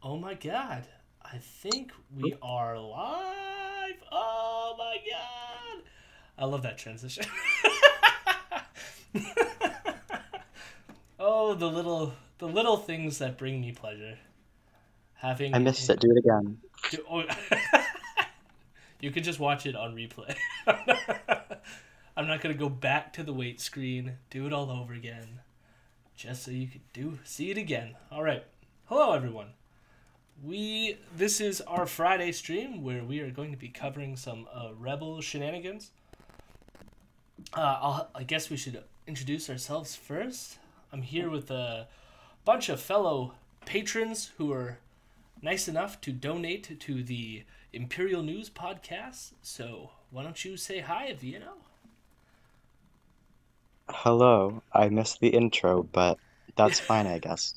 Oh my god. I think we are live. Oh my god. I love that transition. Oh, the little things that bring me pleasure. I Having missed it. Do it again. oh, you can just watch it on replay. I'm not gonna go back to the wait screen, do it all over again, just so you could see it again. All right. Hello, everyone. This is our Friday stream where we are going to be covering some Rebel shenanigans. I guess we should introduce ourselves first. I'm here with a bunch of fellow patrons who are nice enough to donate to the Imperial News podcast. So why don't you say hi if you know? Hello. I missed the intro, but that's fine, I guess.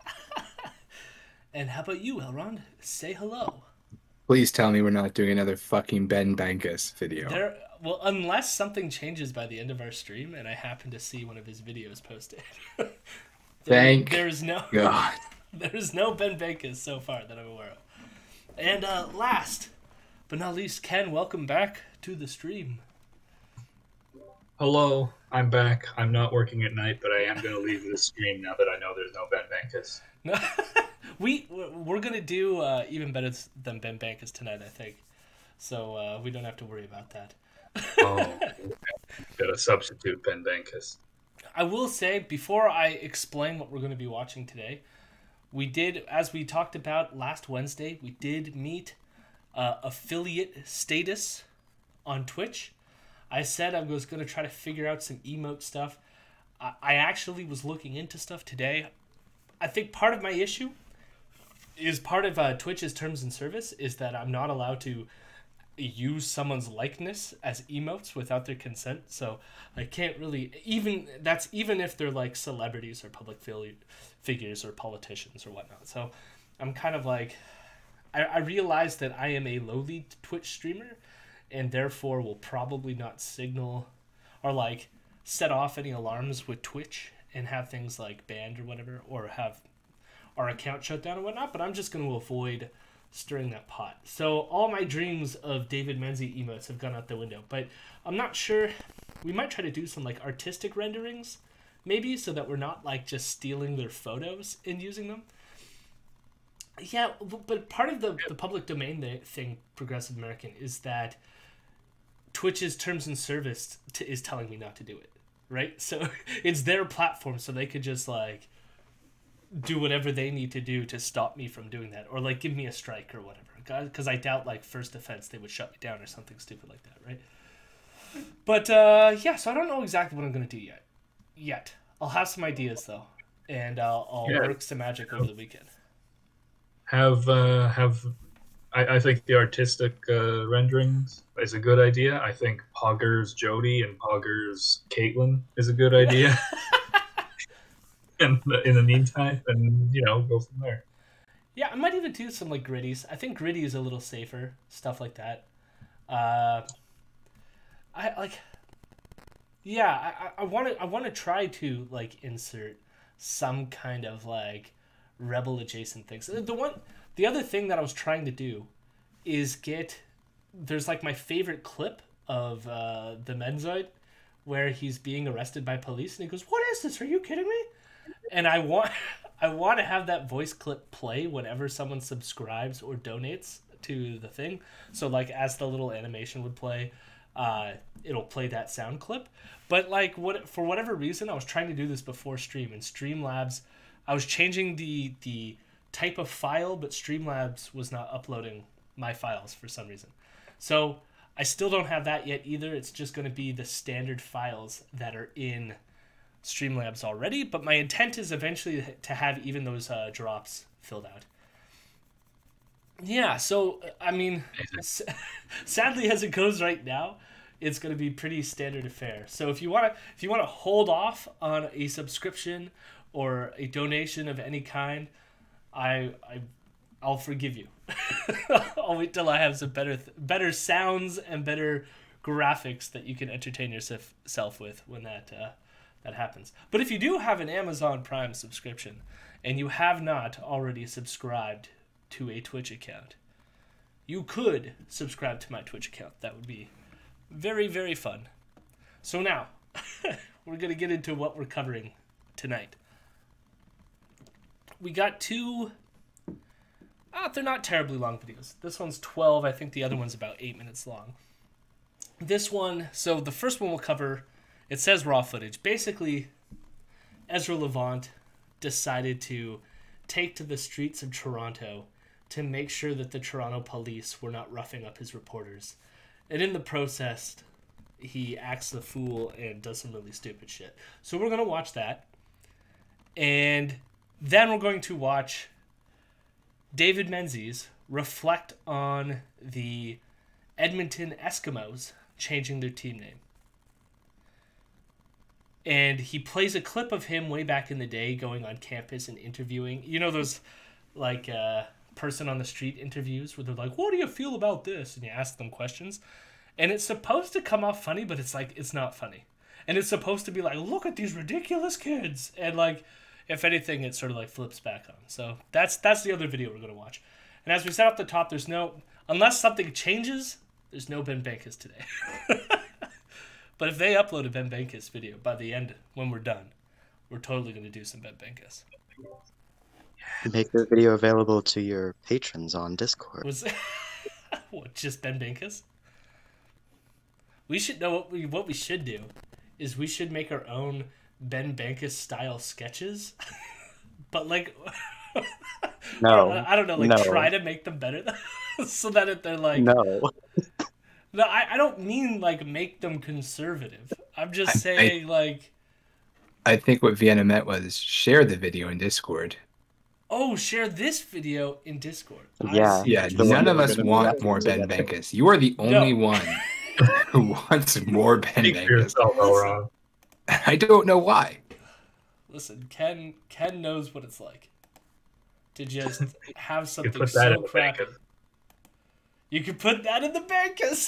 And how about you, Elrond? Say hello. Please tell me we're not doing another fucking Ben Bankus video. Well, unless something changes by the end of our stream, and I happen to see one of his videos posted. Thank there's no God. there's no Ben Bankus so far that I'm aware of. And last but not least, Ken, welcome back to the stream. Hello, I'm back. I'm not working at night, but I am going to leave the stream now that I know there's no Ben Bankus. No, we're gonna do even better than Ben Bankus tonight, I think. So we don't have to worry about that. Oh, got a substitute Ben Bankus. I will say, before I explain what we're going to be watching today, we did, as we talked about last Wednesday, we did meet affiliate status on Twitch. I said I was going to try to figure out some emote stuff. I actually was looking into stuff today. I think part of my issue is part of Twitch's terms and service is that I'm not allowed to use someone's likeness as emotes without their consent. So I can't really even if they're like celebrities or public figures or politicians or whatnot. So I'm kind of like I realize that I am a lowly Twitch streamer and therefore will probably not signal or like set off any alarms with Twitch and have things like banned or whatever, or have our account shut down and whatnot, but I'm just going to avoid stirring that pot. So all my dreams of David Menzies emotes have gone out the window, but I'm not sure. We might try to do some like artistic renderings maybe, so that we're not like just stealing their photos and using them. Yeah, but part of the public domain thing, Progressive American, is that Twitch's terms and service is telling me not to do it, right? So it's their platform, so they could just like do whatever they need to do to stop me from doing that, or like give me a strike or whatever, because I doubt like first offense they would shut me down or something stupid like that, right? But yeah, so I don't know exactly what I'm gonna do yet. I'll have some ideas though, and I'll work some magic over the weekend. I think the artistic renderings is a good idea. I think Pogger's Jody and Pogger's Caitlin is a good idea. In the meantime, and go from there. Yeah, I might even do some like gritties. I think gritty is a little safer, stuff like that. I like. Yeah, I want to try to like insert some kind of like rebel adjacent things. The other thing that I was trying to do is there's like my favorite clip of the Menzoid where he's being arrested by police and he goes, "What is this? Are you kidding me?" And I want to have that voice clip play whenever someone subscribes or donates to the thing. So like as the little animation would play, it'll play that sound clip. But like for whatever reason, I was trying to do this before stream, and Streamlabs, I was changing the type of file, but Streamlabs was not uploading my files for some reason. So I still don't have that yet either. It's just going to be the standard files that are in Streamlabs already, but my intent is eventually to have even those drops filled out. Yeah, so I mean, sadly as it goes right now, it's going to be pretty standard affair. So if you want to hold off on a subscription or a donation of any kind, I'll forgive you. I'll wait till I have some better sounds and better graphics that you can entertain yourself with when that happens. But if you do have an Amazon Prime subscription and you have not already subscribed to a Twitch account, you could subscribe to my Twitch account. That would be very, very fun. So now, we're going to get into what we're covering tonight. We got two... they're not terribly long videos. This one's 12. I think the other one's about 8 minutes long. This one... So the first one we'll cover... It says raw footage. Basically, Ezra Levant decided to take to the streets of Toronto to make sure that the Toronto police were not roughing up his reporters. And in the process, he acts the fool and does some really stupid shit. So we're going to watch that. And then we're going to watch David Menzies reflect on the Edmonton Eskimos changing their team name. And he plays a clip of him way back in the day going on campus and interviewing. You know those, like, person on the street interviews where they're like, what do you feel about this? And you ask them questions. And it's supposed to come off funny, but it's like, it's not funny. And it's supposed to be like, look at these ridiculous kids. And, like, if anything, it sort of, like, flips back on. So that's the other video we're going to watch. And as we said off the top, there's no... Unless something changes, there's no Ben Bankus today. But if they upload a Ben Bankus video by the end, when we're done, we're totally going to do some Ben Bankus. Make the video available to your patrons on Discord. What, just Ben Bankus? We should know what we should do is we should make our own Ben Bankus style sketches. But like No. I don't know, like no. try to make them better so that they're like No. No, I don't mean like make them conservative. I'm just saying like I think what Vienna meant was share the video in Discord. Oh, share this video in Discord. Yeah. Yeah, none of us want more Ben Bankus. You are the only one who wants more Ben Speak for Bankus. yourself, Elron. I don't know why. Listen, Ken knows what it's like to just have You something put that so in the crappy. bacon. You can put that in the Bankus.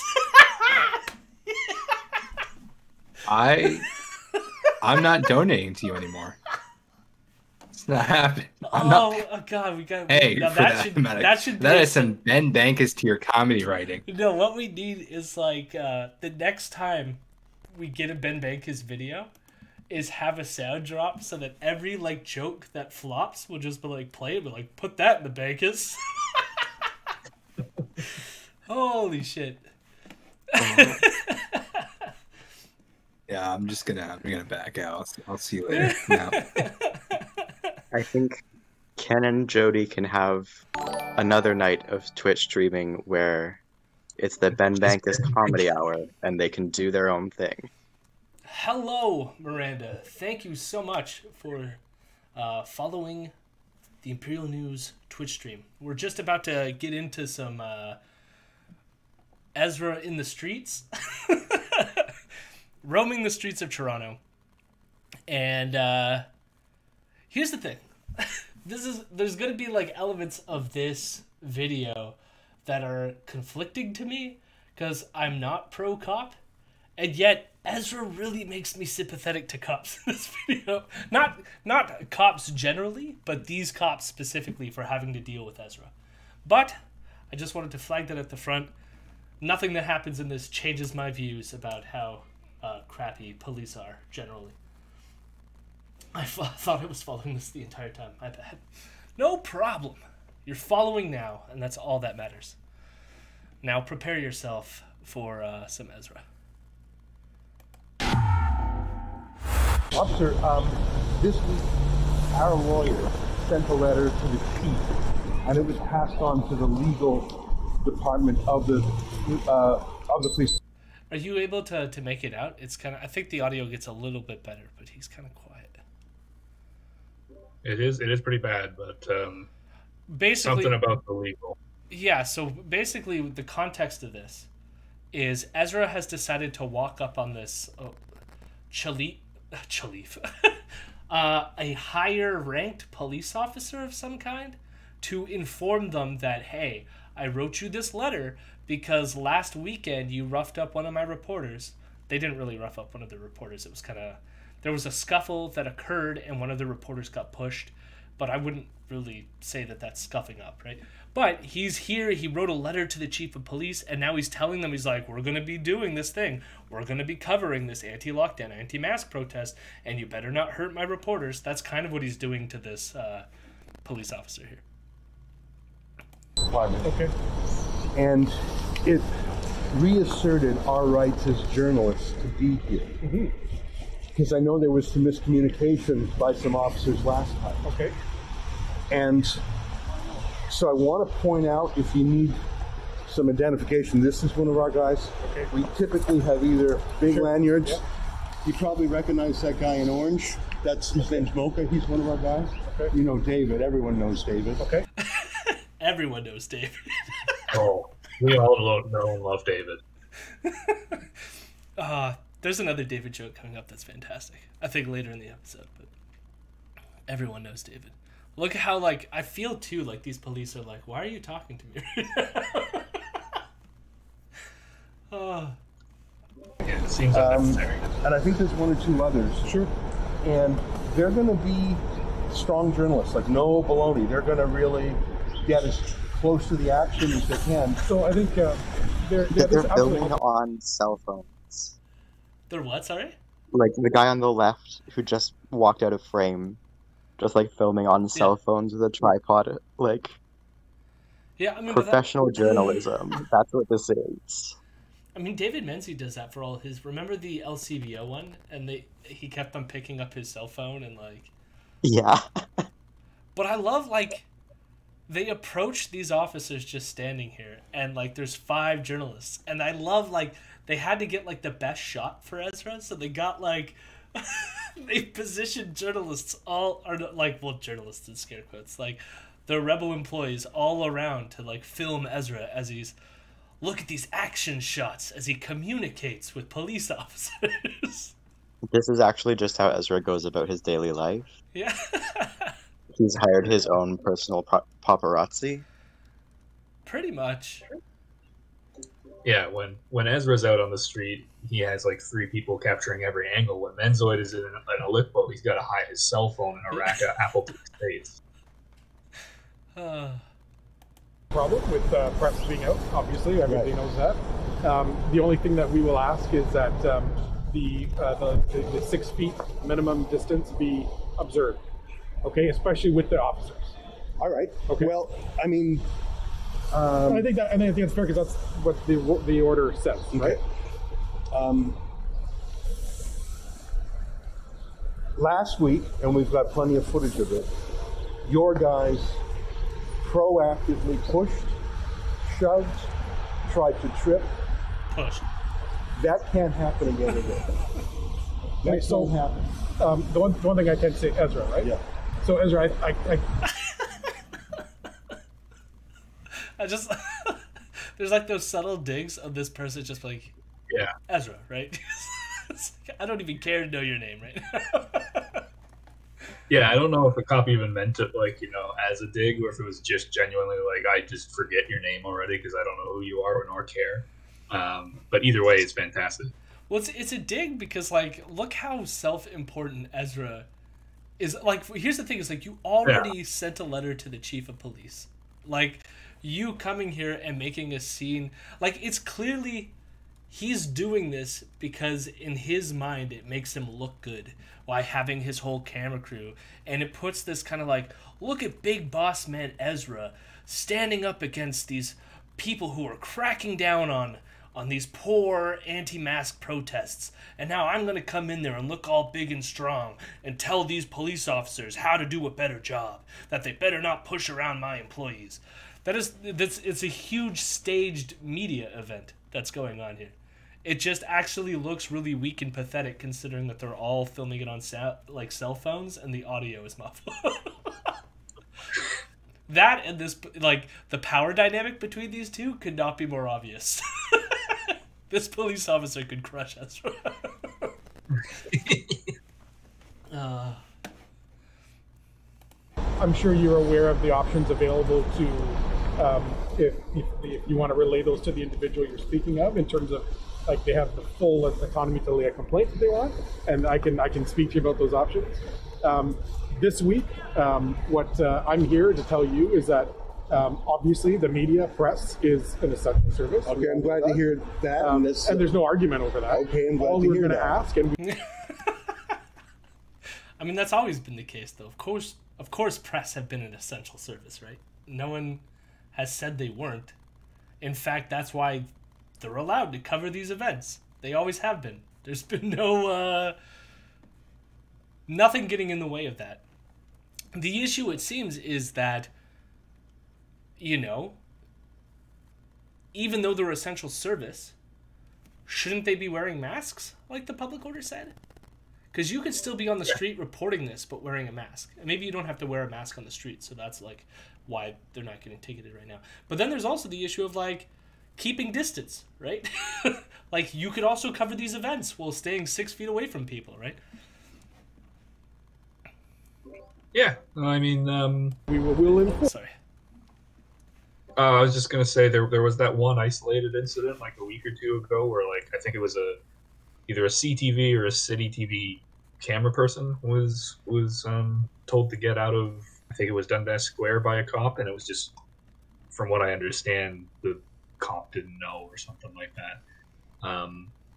I'm not donating to you anymore. It's not happening. Oh God, we got. Hey, now for that should that is some Ben Bankus to your comedy writing. No, what we need is like the next time we get a Ben Bankus video, is have a sound drop so that every like joke that flops will just be like play it, but like put that in the Bankus. Holy shit. Yeah, I'm gonna back out. I'll see you later. No. I think Ken and Jody can have another night of Twitch streaming where it's the Ben Bankus Comedy Hour and they can do their own thing. Hello, Miranda. Thank you so much for following the Imperial News Twitch stream. We're just about to get into some Ezra in the Streets. Roaming the streets of Toronto. And here's the thing. There's going to be like elements of this video that are conflicting to me because I'm not pro-cop. And yet, Ezra really makes me sympathetic to cops in this video. Not cops generally, but these cops specifically for having to deal with Ezra. But I just wanted to flag that at the front. Nothing that happens in this changes my views about how crappy police are generally. I thought I was following this the entire time. My bad. No problem. You're following now, and that's all that matters. Now prepare yourself for some Ezra. Officer, this week our lawyer sent a letter to the chief, and it was passed on to the legal department of the police. Are you able to make it out? It's kind of. I think the audio gets a little bit better, but he's kind of quiet. It is pretty bad, but Basically, something about the legal. Yeah. So basically, the context of this is Ezra has decided to walk up on this Chalif, a higher ranked police officer of some kind, to inform them that, hey, I wrote you this letter because last weekend you roughed up one of my reporters. They didn't really rough up one of the reporters. It was kind of, there was a scuffle that occurred and one of the reporters got pushed, but I wouldn't really say that that's scuffing up, right? But he's here, he wrote a letter to the chief of police, and now he's telling them, he's like, we're going to be doing this thing. We're going to be covering this anti-lockdown, anti-mask protest, and you better not hurt my reporters. That's kind of what he's doing to this police officer here. Okay. And it reasserted our rights as journalists to be here. Because I know there was some miscommunication by some officers last time. Okay. And so I want to point out, if you need some identification, this is one of our guys. Okay. We typically have either big lanyards. Yep. You probably recognize that guy in orange. That's his name's Mocha. He's one of our guys. Okay. You know David. Everyone knows David. Okay. Everyone knows David. Oh, we all know and love David. There's another David joke coming up that's fantastic. I think later in the episode, but everyone knows David. Look at how, like, I feel too like these police are like, why are you talking to me right now? Yeah, it seems unnecessary. And I think there's one or two others. Sure. And they're going to be strong journalists, like no baloney. They're going to really get as close to the action as they can. So I think They're filming on cell phones. They're what, sorry? Like the guy on the left who just walked out of frame, just like filming on cell phones with a tripod. Like, yeah, I mean, professional journalism. That's what this is. I mean, David Menzies does that for all his. Remember the LCBO one, and he kept on picking up his cell phone and like. Yeah. But I love, like, they approach these officers just standing here, and like there's 5 journalists, and I love, like, they had to get like the best shot for Ezra, so they got like they positioned journalists all, or like, well, journalists in scare quotes, like the rebel employees all around to like film Ezra as he's. Look at these action shots as he communicates with police officers. This is actually just how Ezra goes about his daily life. Yeah. He's hired his own personal paparazzi. Pretty much. Yeah, when Ezra's out on the street, he has like 3 people capturing every angle. When Menzoid is in a lift boat, he's got to hide his cell phone in a rack of Apple to his face. Problem with press being out, obviously, everybody knows that. The only thing that we will ask is that the 6 feet minimum distance be observed, okay, especially with the officers. All right. Okay. Well, I mean, I think that's fair, because that's what the order says, right? Last week, and we've got plenty of footage of it, your guys proactively pushed, shoved, tried to trip. Push. That can't happen again today. That so, can't happen. The one thing I can say, Ezra, right? Yeah. So Ezra, I just there's like those subtle digs of this person just like, yeah, Ezra, right? It's like, I don't even care to know your name right now. Yeah, I don't know if the cop even meant it, like, you know, as a dig, or if it was just genuinely like, I just forget your name already because I don't know who you are nor care. But either way, it's fantastic. Well, it's a dig because, like, look how self-important Ezra is. Like, here's the thing, is like, you already sent a letter to the chief of police. Like, you coming here and making a scene, like, it's clearly he's doing this because in his mind it makes him look good by having his whole camera crew, and it puts this kind of like, look at big boss man Ezra standing up against these people who are cracking down on these poor anti-mask protests, and now I'm going to come in there and look all big and strong and tell these police officers how to do a better job, that they better not push around my employees. It's a huge staged media event that's going on here. It just actually looks really weak and pathetic considering that they're all filming it on cell phones and the audio is muffled. That and this, like, the power dynamic between these two could not be more obvious. This police officer could crush Ezra. I'm sure you're aware of the options available to, if you want to relay those to the individual you're speaking of, in terms of, like, they have the full autonomy to lay a complaint if they want, and I can speak to you about those options. This week, what I'm here to tell you is that obviously the media press is an essential service. Okay, I'm glad to hear that. And there's no argument over that. Okay, I'm glad All to we're hear going to that. ask, and I mean, that's always been the case, though. Of course, press have been an essential service, right? No one has said they weren't. In fact, that's why they're allowed to cover these events. They always have been. There's been nothing getting in the way of that. The issue, it seems, is that, you know, even though they're essential service, shouldn't they be wearing masks, like the public order said? Because you could still be on the street reporting this, but wearing a mask. And maybe you don't have to wear a mask on the street, so that's, like, why they're not getting ticketed right now. But then there's also the issue of, like, keeping distance, right? Like, you could also cover these events while staying 6 feet away from people, right? Yeah, I mean, we'll inform. Sorry. I was just gonna say there was that one isolated incident like a week or two ago where, like, I think it was either a CTV or a City TV camera person was told to get out of, I think it was Dundas Square, by a cop, and it was just, from what I understand, the cop didn't know or something like that,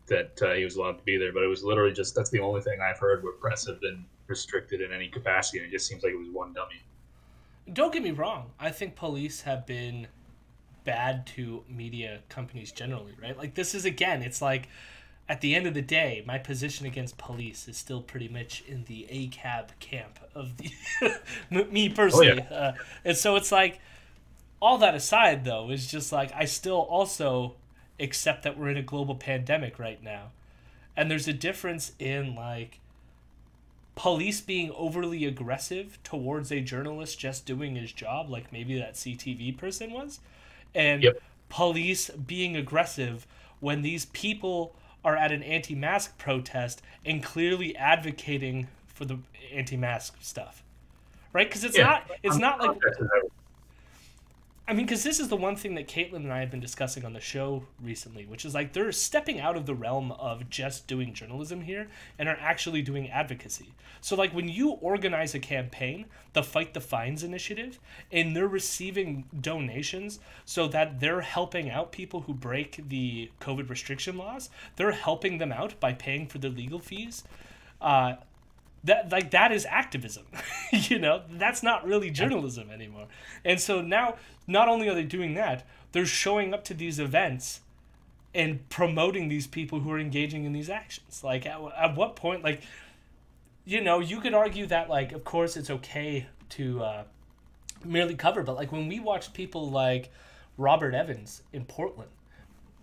that he was allowed to be there. But it was literally just, that's the only thing I've heard where press have been restricted in any capacity, and it just seems like it was one dummy. Don't get me wrong. I think police have been bad to media companies generally, right? Like, this is, again, it's like, at the end of the day, my position against police is still pretty much in the ACAB camp of the me personally. Oh, yeah. And so it's like, all that aside, though, is just like, I still also accept that we're in a global pandemic right now. And there's a difference in, like, police being overly aggressive towards a journalist just doing his job, like maybe that CTV person was, and police being aggressive when these people are at an anti-mask protest and clearly advocating for the anti-mask stuff, right? Because it's not like, I mean, because this is the one thing that Caitlin and I have been discussing on the show recently, which is like they're stepping out of the realm of just doing journalism here and are actually doing advocacy. So like when you organize a campaign, the Fight the Fines initiative, and they're receiving donations so that they're helping out people who break the COVID restriction laws, they're helping them out by paying for their legal fees. That is activism. You know, that's not really journalism anymore. And so now, not only are they doing that, they're showing up to these events and promoting these people who are engaging in these actions. Like, at what point, like, you know, you could argue that, like, of course it's okay to merely cover, but, like, when we watched people like Robert Evans in Portland,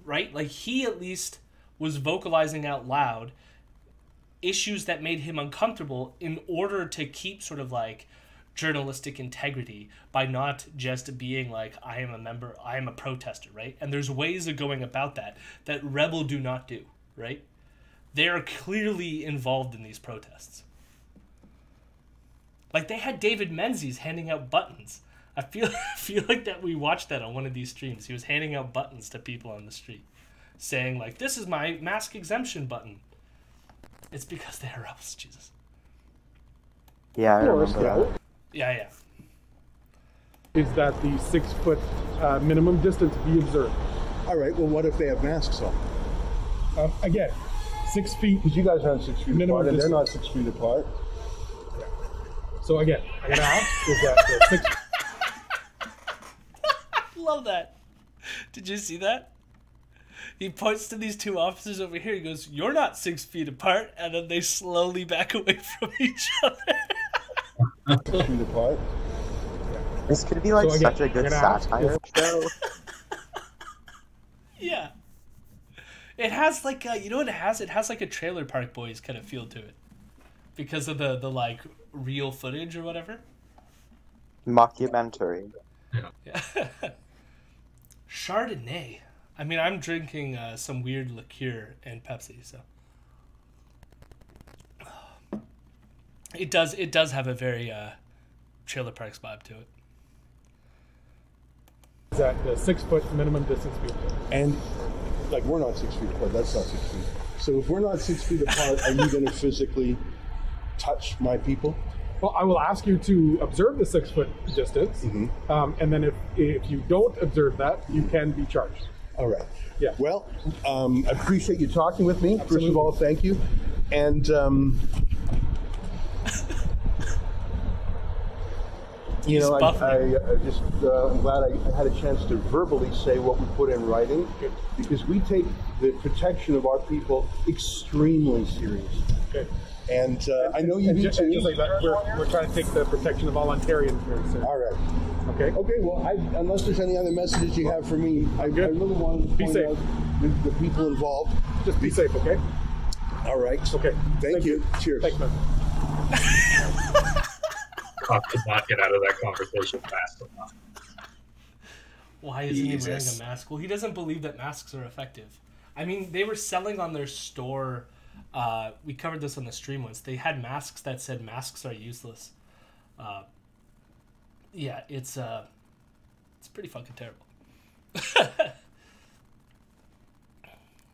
right? Like, he at least was vocalizing out loud issues that made him uncomfortable in order to keep sort of like journalistic integrity by not just being like, I am a protester, right? And there's ways of going about that Rebel do not do, right? They are clearly involved in these protests. Like, they had David Menzies handing out buttons. I feel like that we watched that on one of these streams. He was handing out buttons to people on the street, saying like, this is my mask exemption button. It's because they are rebels, Jesus. Yeah, I remember that. Yeah. Is that the 6 foot minimum distance be observed? All right, well, what if they have masks on? Again, 6 feet. Because you guys aren't 6 feet Minimum apart, and they're distance. not 6 feet apart. So again, I'm going to ask, is that the 6 Love that. Did you see that? He points to these two officers over here. He goes, "You're not 6 feet apart," and then they slowly back away from each other. 6 feet apart. This could be like So again, such a good we're gonna ask satire show. Yeah. It has like you know what it has? It has like a Trailer Park Boys kind of feel to it, because of the like real footage or whatever. Mockumentary. Yeah. Chardonnay. I mean, I'm drinking some weird liqueur and Pepsi, so it does have a very Trailer Parks vibe to it. is that the 6 foot minimum distance be observed? And, like, we're not 6 feet apart. That's not 6 feet. So if we're not 6 feet apart, are you going to physically touch my people? Well, I will ask you to observe the 6 foot distance, and then if you don't observe that, you can be charged. All right. Yeah. Well, I appreciate you talking with me. Absolutely. First of all, thank you. And you know, I'm glad I had a chance to verbally say what we put in writing, because we take the protection of our people extremely seriously. Okay. And I know you do just too. like that, we're trying to take the protection of all Ontarians very seriously. All right. Okay. Okay. Well, unless there's any other messages you have for me, I really want to point out the people involved. Just be safe, okay? All right. Okay. Thank you. Cheers. Thanks, man. Cop could not get out of that conversation fast enough. Why isn't he wearing a mask? Well, he doesn't believe that masks are effective. I mean, they were selling on their store. We covered this on the stream once. They had masks that said masks are useless. Yeah, it's pretty fucking terrible.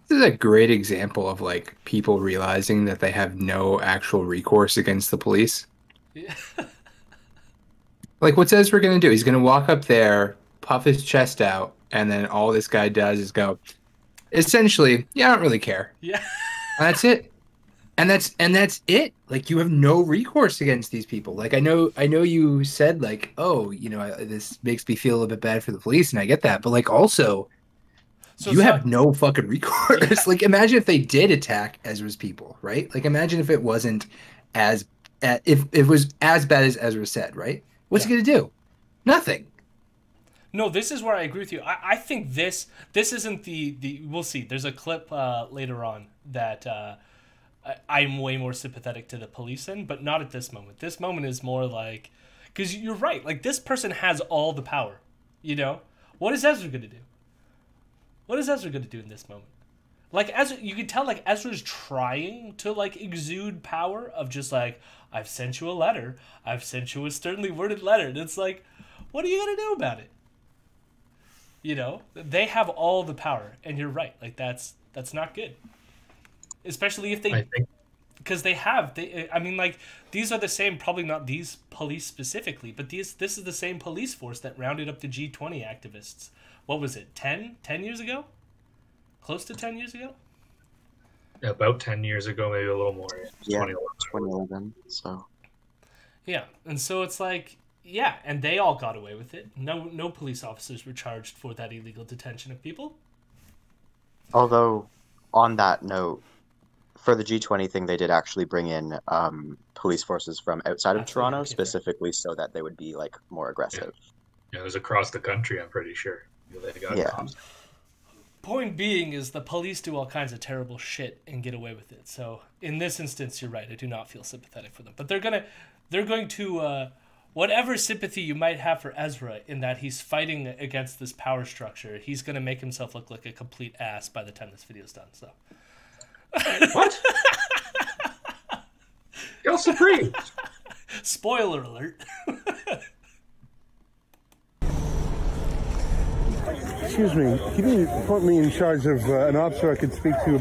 This is a great example of like people realizing that they have no actual recourse against the police. Yeah. Like, what's Ezra going to do? He's going to walk up there, puff his chest out, and then all this guy does is go, essentially, yeah, I don't really care. Yeah. And that's it. And that's it. Like, you have no recourse against these people. Like, I know you said like, oh, you know, this makes me feel a bit bad for the police, and I get that. But like, also, you have no fucking recourse. Yeah. Like, imagine if they did attack Ezra's people, right? Like, imagine if it wasn't if it was as bad as Ezra said, right? What's he gonna do? Nothing. No, this is where I agree with you. I think this isn't the we'll see. There's a clip later on that I'm way more sympathetic to the police in, but not at this moment. This moment is more like, because you're right. Like, this person has all the power. You know, what is Ezra gonna do? What is Ezra gonna do in this moment? Like, Ezra, you can tell like Ezra's trying to like exude power of just like, I've sent you a letter. I've sent you a sternly worded letter. And it's like, what are you going to do about it? You know, they have all the power. And you're right. Like, that's not good. Especially if they, because I mean, like, these are the same, probably not these police specifically, but this is the same police force that rounded up the G20 activists. What was it? 10 years ago? Close to 10 years ago? About 10 years ago, maybe a little more. Yeah, 2011. So. Yeah, and so it's like, yeah, and they all got away with it. No police officers were charged for that illegal detention of people. Although, on that note, for the G20 thing, they did actually bring in police forces from outside of Toronto, specifically so that they would be like more aggressive. Yeah, it was across the country, I'm pretty sure. They got Point being is the police do all kinds of terrible shit and get away with it. So in this instance, you're right. I do not feel sympathetic for them. But they're going to whatever sympathy you might have for Ezra in that he's fighting against this power structure, he's going to make himself look like a complete ass by the time this video's done. So what? Go Supreme! Spoiler alert. Excuse me, can you put me in charge of an officer I could speak to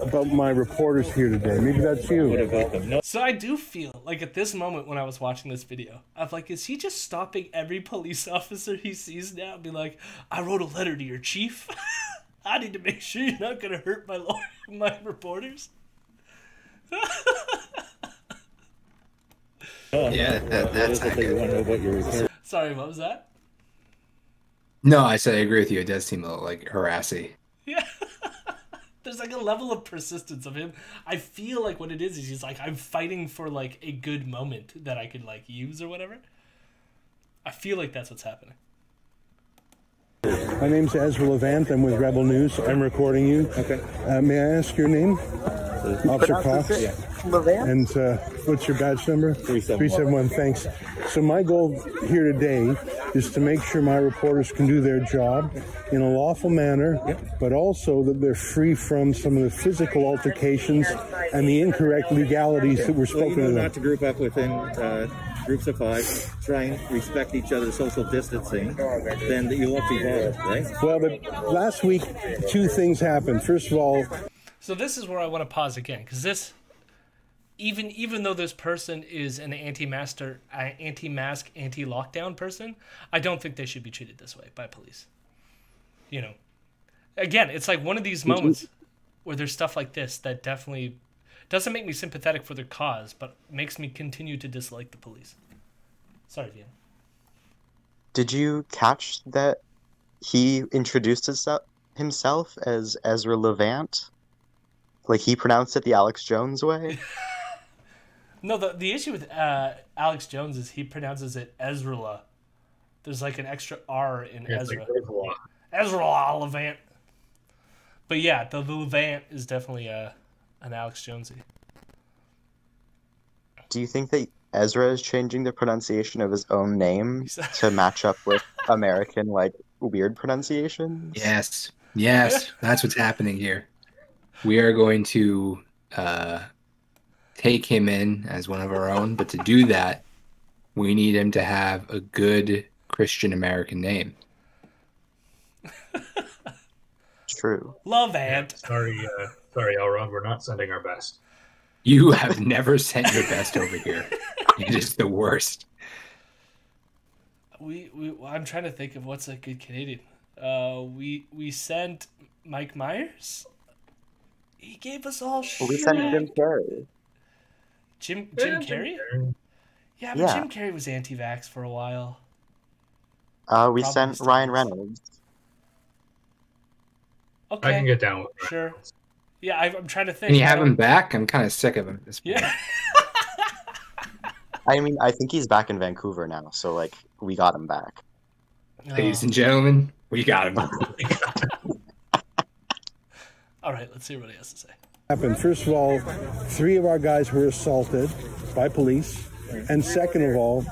about my reporters here today? Maybe that's you. So I do feel like at this moment when I was watching this video, I'm like, is he just stopping every police officer he sees now and be like, I wrote a letter to your chief. I need to make sure you're not going to hurt my reporters. Yeah, that's Sorry, what was that? No, I said I agree with you. It does seem a little like harassy. Yeah. There's like a level of persistence of him. I feel like what it is he's like, I'm fighting for like a good moment that I could like use or whatever. I feel like that's what's happening. My name's Ezra Levant. I'm with Rebel News. I'm recording you. Okay. May I ask your name? Officer Cox. Yeah. And what's your badge number? 371. Thanks. So my goal here today is to make sure my reporters can do their job in a lawful manner, but also that they're free from some of the physical altercations and the incorrect legalities that were spoken well, of. Not to group up within groups of 5, try and respect each other's social distancing, then you won't be bothered, right? Well, but last week, 2 things happened. First of all... So this is where I want to pause again, because even though this person is an anti-mask, anti-lockdown person, I don't think they should be treated this way by police. You know, again, it's like one of these moments where there's stuff like this that definitely doesn't make me sympathetic for their cause, but makes me continue to dislike the police. Sorry, Vienna. Did you catch that he introduced himself as Ezra Levant? Like, he pronounced it the Alex Jones way? No, the issue with Alex Jones is he pronounces it Ezra. There's like an extra R in Ezra. Like Ezra Levant. But yeah, the Levant is definitely an Alex Jonesy. Do you think that Ezra is changing the pronunciation of his own name to match up with American, like, weird pronunciations? Yes, that's what's happening here. We are going to take him in as one of our own, but to do that, we need him to have a good Christian American name. True. Levant. Sorry, Elrond, we're not sending our best. You have never sent your best over here. It is the worst. I'm trying to think of what's a good Canadian. We sent Mike Myers. He gave us all shit. We sent Jim Carrey. Jim Carrey? Yeah, but Jim Carrey was anti-vax for a while. We sent Ryan Reynolds. Okay. I can get down with that. Sure. Yeah, I'm trying to think. Can you have him back? I'm kind of sick of him at this point. Yeah. I mean, I think he's back in Vancouver now, so, like, we got him back. Ladies and gentlemen, we got him. All right, let's see what he has to say. Happened. First of all, 3 of our guys were assaulted by police, and second of all,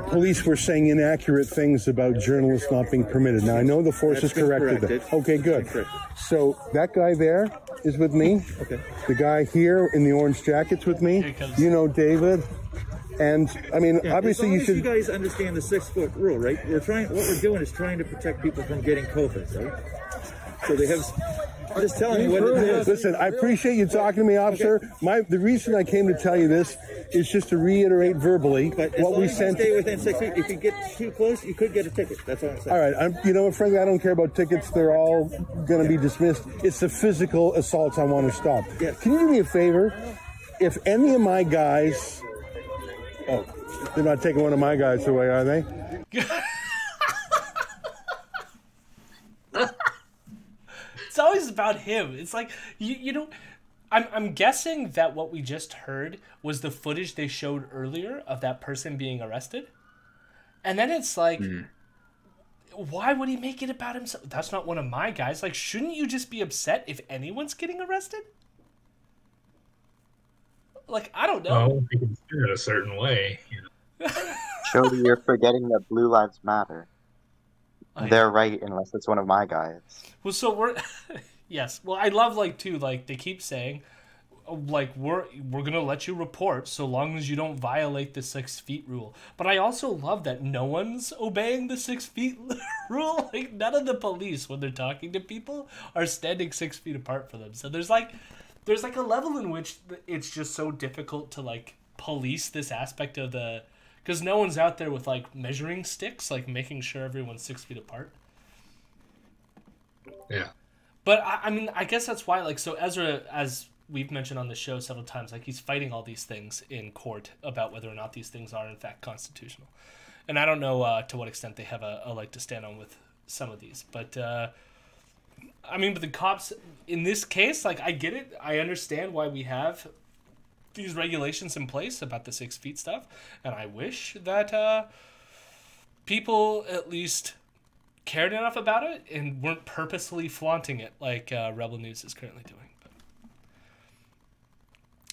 police were saying inaccurate things about journalists not being permitted. Now, I know the force has corrected that. Okay, good. So that guy there is with me. Okay. The guy here in the orange jacket's with me. You know David. And, I mean, obviously you should... You guys understand the 6-foot rule, right? What we're doing is trying to protect people from getting COVID, right? So they have... I'm just telling you what it is. Listen, I appreciate you talking to me, officer. Okay. The reason I came to tell you this is just to reiterate verbally what we sent. Stay within 6 feet. If you get too close, you could get a ticket. That's all I'm saying. All right. You know what, frankly, I don't care about tickets. They're all going to be dismissed. It's the physical assaults I want to stop. Yes. Can you do me a favor? If any of my guys... Oh, they're not taking one of my guys away, are they? It's always about him. It's like you know, I'm guessing that what we just heard was the footage they showed earlier of that person being arrested, and then it's like, why would he make it about himself? That's not one of my guys. Like, shouldn't you just be upset if anyone's getting arrested? Like, I don't know. Well, you can steer it a certain way, you know. Jody, you're forgetting that Blue Lives Matter. They're right unless it's one of my guys. Well, so we're yes. Well, I love, like, too, like, they keep saying, like, we're gonna let you report so long as you don't violate the 6 feet rule. But I also love that no one's obeying the 6 feet rule. Like, none of the police, when they're talking to people, are standing 6 feet apart from them. So there's like a level in which it's just so difficult to, like, police this aspect of the... Because no one's out there with, like, measuring sticks, like, making sure everyone's 6 feet apart. Yeah. But, I mean, I guess that's why, like, so Ezra, as we've mentioned on the show several times, like, he's fighting all these things in court about whether or not these things are, in fact, constitutional. And I don't know to what extent they have a leg to stand on with some of these. But, I mean, but the cops, in this case, like, I get it. I understand why we have these regulations in place about the 6 feet stuff, and I wish that people at least cared enough about it and weren't purposely flaunting it like Rebel News is currently doing.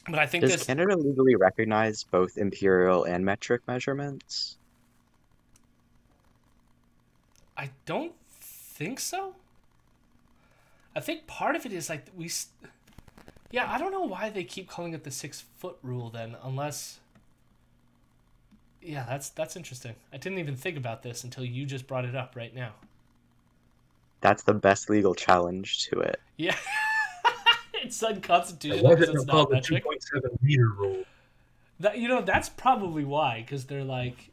But I think Does Canada legally recognize both imperial and metric measurements? I don't think so. I think part of it is like yeah, I don't know why they keep calling it the 6 foot rule then, unless... Yeah, that's interesting. I didn't even think about this until you just brought it up right now. That's the best legal challenge to it. Yeah. It's It unconstitutional because wasn't it's called not the metric. 2.7 meter rule. That's probably why, because they're like,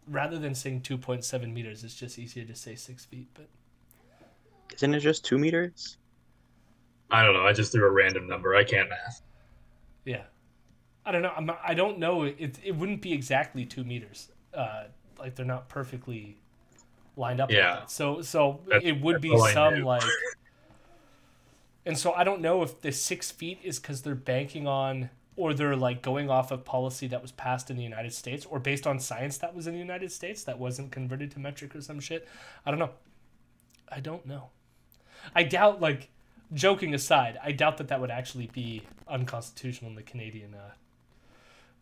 rather than saying 2.7 meters, it's just easier to say 6 feet. But Isn't it just 2 meters? I don't know. I just threw a random number. I can't math. yeah, I don't know. I don't know. It wouldn't be exactly 2 meters. Like they're not perfectly lined up. Yeah. Like that. So it would that's be all I some knew. like. And so I don't know if the 6 feet is because they're banking on, or they're like going off of policy that was passed in the United States, or based on science that was in the United States that wasn't converted to metric or some shit. I don't know. I doubt, like, joking aside, I doubt that would actually be unconstitutional in the Canadian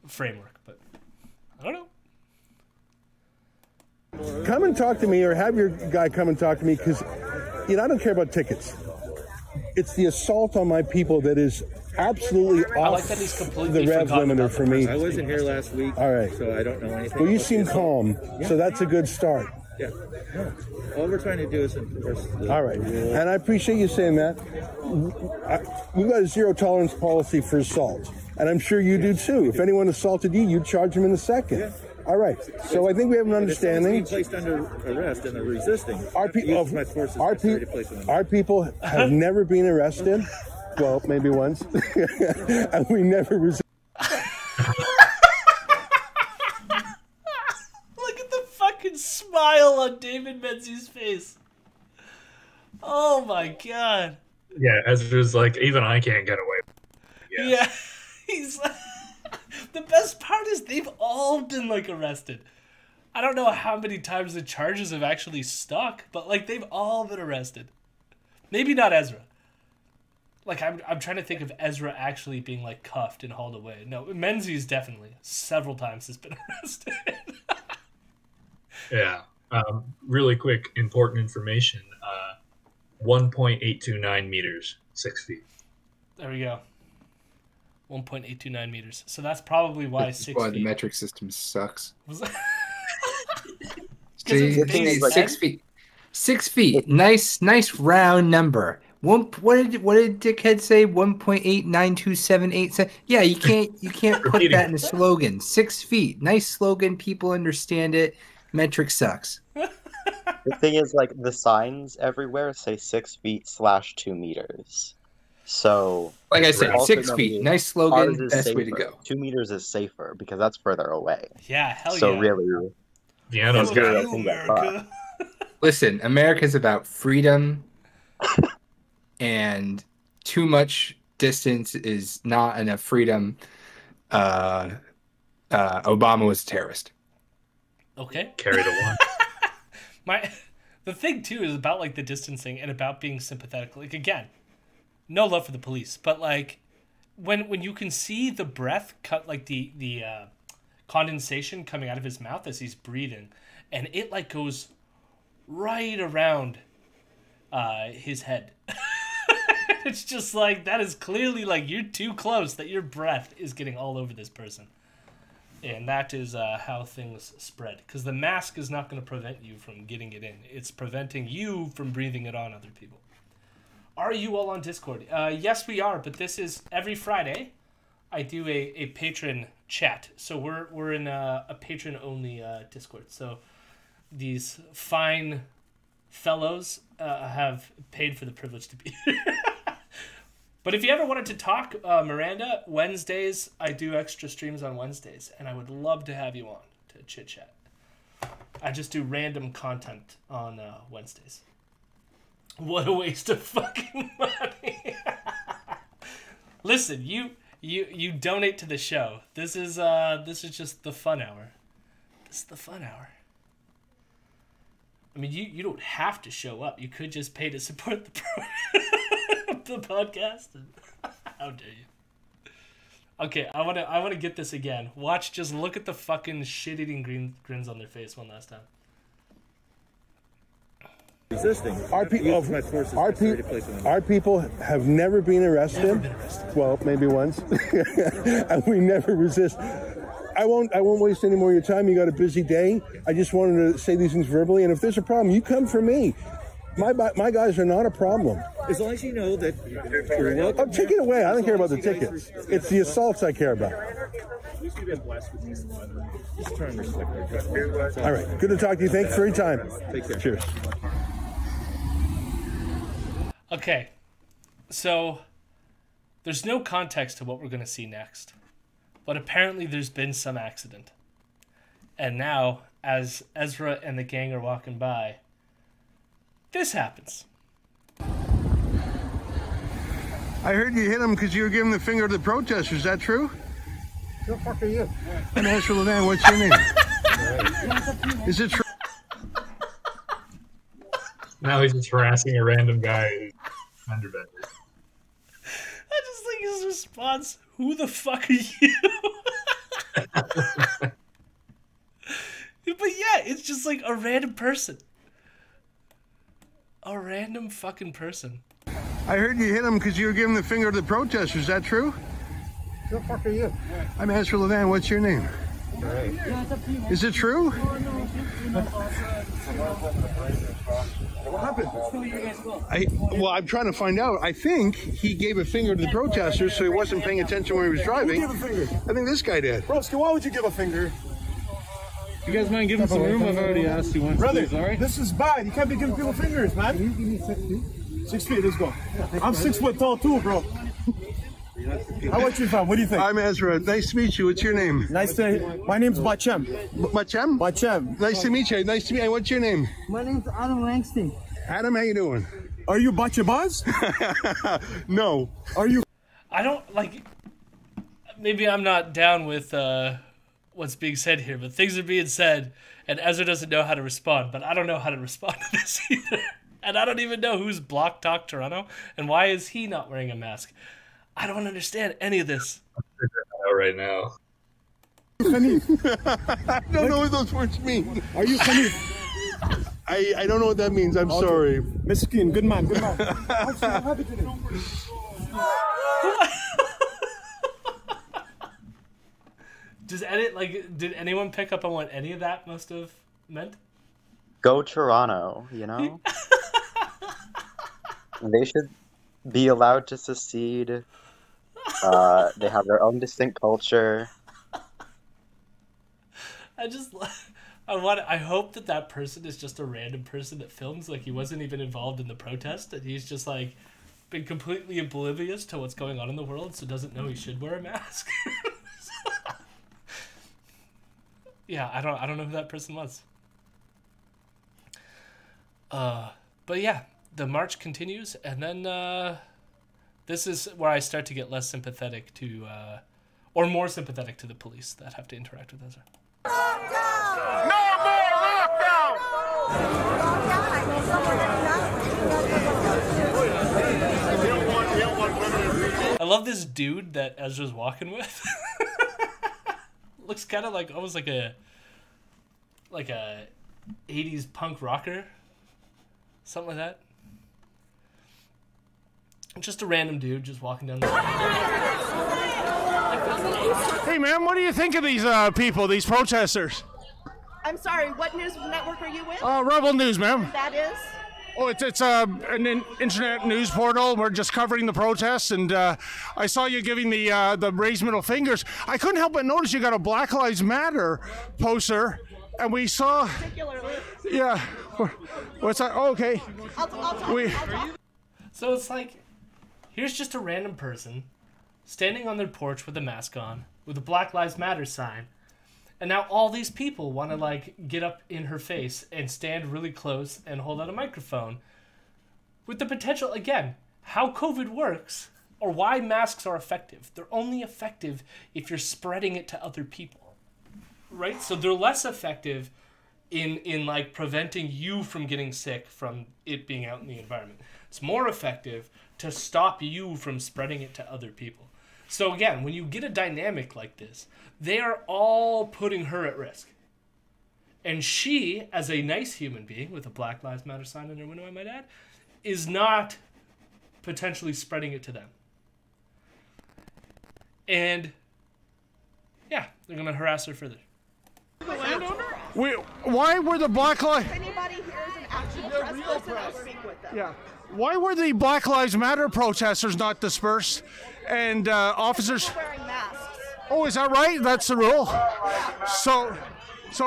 framework, but I don't know. Come and talk to me, or have your guy come and talk to me, because I don't care about tickets. It's the assault on my people that is absolutely I off like that he's completely the rev forgotten limiter about for the me. I wasn't here last week, All right. so I don't know anything. Well, you about seem this. calm, so that's a good start. Yeah. No. All we're trying to do is enforce the All right, rule. and I appreciate you saying that. We've got a zero tolerance policy for assault, and I'm sure you do too. If anyone assaulted you, you'd charge them in a second. Yeah. All right, so I think we have an But if someone's understanding. being placed under arrest and they're resisting, Our people, use my forces necessary to place them under our people have never been arrested. Well, maybe once, and we never resist. Look at the fucking smile on David Menzies' face. Oh my god. Yeah, Ezra's like, even I can't get away. Yeah. He's like, the best part is they've all been like arrested. I don't know how many times the charges have actually stuck, but like they've all been arrested. Maybe not Ezra. Like I'm trying to think of Ezra actually being like cuffed and hauled away. No, Menzies definitely several times has been arrested. Yeah. Really quick, important information. 1.829 meters, 6 feet. There we go. 1.829 meters. So that's probably why That's 6 why feet. the metric system sucks. Was- See, it makes see, sense. 6 feet. 6 feet. Nice round number. What did dickhead say? 1.892787. Yeah, you can't put that in a slogan. 6 feet. Nice slogan. People understand it. Metric sucks. The thing is, like, the signs everywhere say 6 feet / 2 meters. So, Like I said, also 6 know feet. that Nice slogan. ours is Best way to safer. go. 2 meters is safer because that's further away. Yeah, hell So yeah. really, Deanna's Fuck got good. it. you, I think that's America. Listen, America's about freedom, and too much distance is not enough freedom. Obama was a terrorist. Okay. Carry the one. The thing too is about like the distancing and about being sympathetic. Like again, no love for the police, but like when you can see the breath cut, like the condensation coming out of his mouth as he's breathing, and it like goes right around his head. It's just like that is clearly like you're too close, that your breath is getting all over this person. And that is how things spread. Because the mask is not going to prevent you from getting it in. It's preventing you from breathing it on other people. Are you all on Discord? Yes, we are. But this is every Friday. I do a patron chat. So we're in a patron-only Discord. So these fine fellows have paid for the privilege to be here. But if you ever wanted to talk, Miranda, Wednesdays, I do extra streams on Wednesdays, and I would love to have you on to chit-chat. I just do random content on Wednesdays. What a waste of fucking money. Listen, you donate to the show. This is just the fun hour. This is the fun hour. I mean, you don't have to show up. You could just pay to support the podcast. How dare you? Okay, I want to get this again. Watch, just look at the fucking shit-eating grins on their face one last time. resisting. Our people have never been arrested. Never been arrested. Well, maybe once, and we never resist. I won't waste any more of your time. You got a busy day. I just wanted to say these things verbally, and if there's a problem, you come for me. My guys are not a problem. As long as you know that you're welcome. I'm taking it away. I don't care about the tickets. It's the assaults I care about. Just try and respect. All right. Good to talk to you. Thanks for your time. Take care. Cheers. Okay, so there's no context to what we're going to see next, but apparently there's been some accident. And now, as Ezra and the gang are walking by, this happens. I heard you hit him because you were giving the finger to the protesters. Is that true? Who the fuck are you? I'm Ezra Levan. What's your name? Is it true? Now he's just harassing a random guy. Underbed. I just think his response, who the fuck are you? But yeah, it's just like a random person. A random fucking person. I heard you hit him because you were giving the finger to the protesters. Is that true? Who the fuck are you? I'm Ezra Levan. What's your name? Is it true? What happened? I'm trying to find out. I think he gave a finger to the protesters, so he wasn't paying attention when he was driving. Who gave a finger? I think this guy did. Broski, why would you give a finger? You guys mind giving some room? I've already asked you once. Brother, please, all right? this is bad. You can't be giving people fingers, man. Can you give me 6 feet? 6 feet, let's go. I'm 6 foot tall too, bro. How about you, fam? What do you think? I'm Ezra. Nice to meet you. What's your name? Nice to. My name's Bachem. Bachem? Bachem. Nice to meet you. Nice to meet you. What's your name? My name's Adam Langston. Adam, how you doing? Are you Bachabaz? No. Are you? I don't, like, maybe I'm not down with what's being said here, but things are being said, and Ezra doesn't know how to respond, but I don't know how to respond to this either. And I don't even know who's Block Talk Toronto, and why is he not wearing a mask? I don't understand any of this. I'm figuring that out right now. I don't know what those words mean. Are you Khalif? I don't know what that means. I'm sorry. Miskin, good man, good man. I'm so happy today. Did anyone pick up on what any of that must have meant? Go Toronto, you know? They should be allowed to secede. They have their own distinct culture. I hope that person is just a random person that films, like he wasn't even involved in the protest, and he's just like been completely oblivious to what's going on in the world, so doesn't know he should wear a mask. Yeah, I don't know who that person was. But yeah, the march continues, and then this is where I start to get less sympathetic to, or more sympathetic to the police that have to interact with Ezra. No more lockdown! I love this dude that Ezra's walking with. Looks kind of like almost like a 80s punk rocker, something like that. Just a random dude just walking down the street. Hey, man, what do you think of these people, these protesters? I'm sorry, what news network are you with? Rebel News, ma'am. That is? Oh, it's an internet news portal. We're just covering the protests, and I saw you giving the raised middle fingers. I couldn't help but notice you got a Black Lives Matter poster, and we saw... Particularly. Yeah. What's that? Oh, okay. I'll talk. So it's like, here's just a random person standing on their porch with a mask on, with a Black Lives Matter sign, and now all these people want to like get up in her face and stand really close and hold out a microphone, with the potential, again, how COVID works or why masks are effective. They're only effective if you're spreading it to other people, right? So they're less effective in like preventing you from getting sick from it being out in the environment. It's more effective to stop you from spreading it to other people. So again, when you get a dynamic like this, they are all putting her at risk. And she, as a nice human being with a Black Lives Matter sign in her window, I might add, is not potentially spreading it to them. And yeah, they're going to harass her further. Why were the Black Lives... If anybody here is an press person, I'll speak with them. Yeah. Why were the Black Lives Matter protesters not dispersed? And officers... People wearing masks. Oh, is that right? That's the rule? So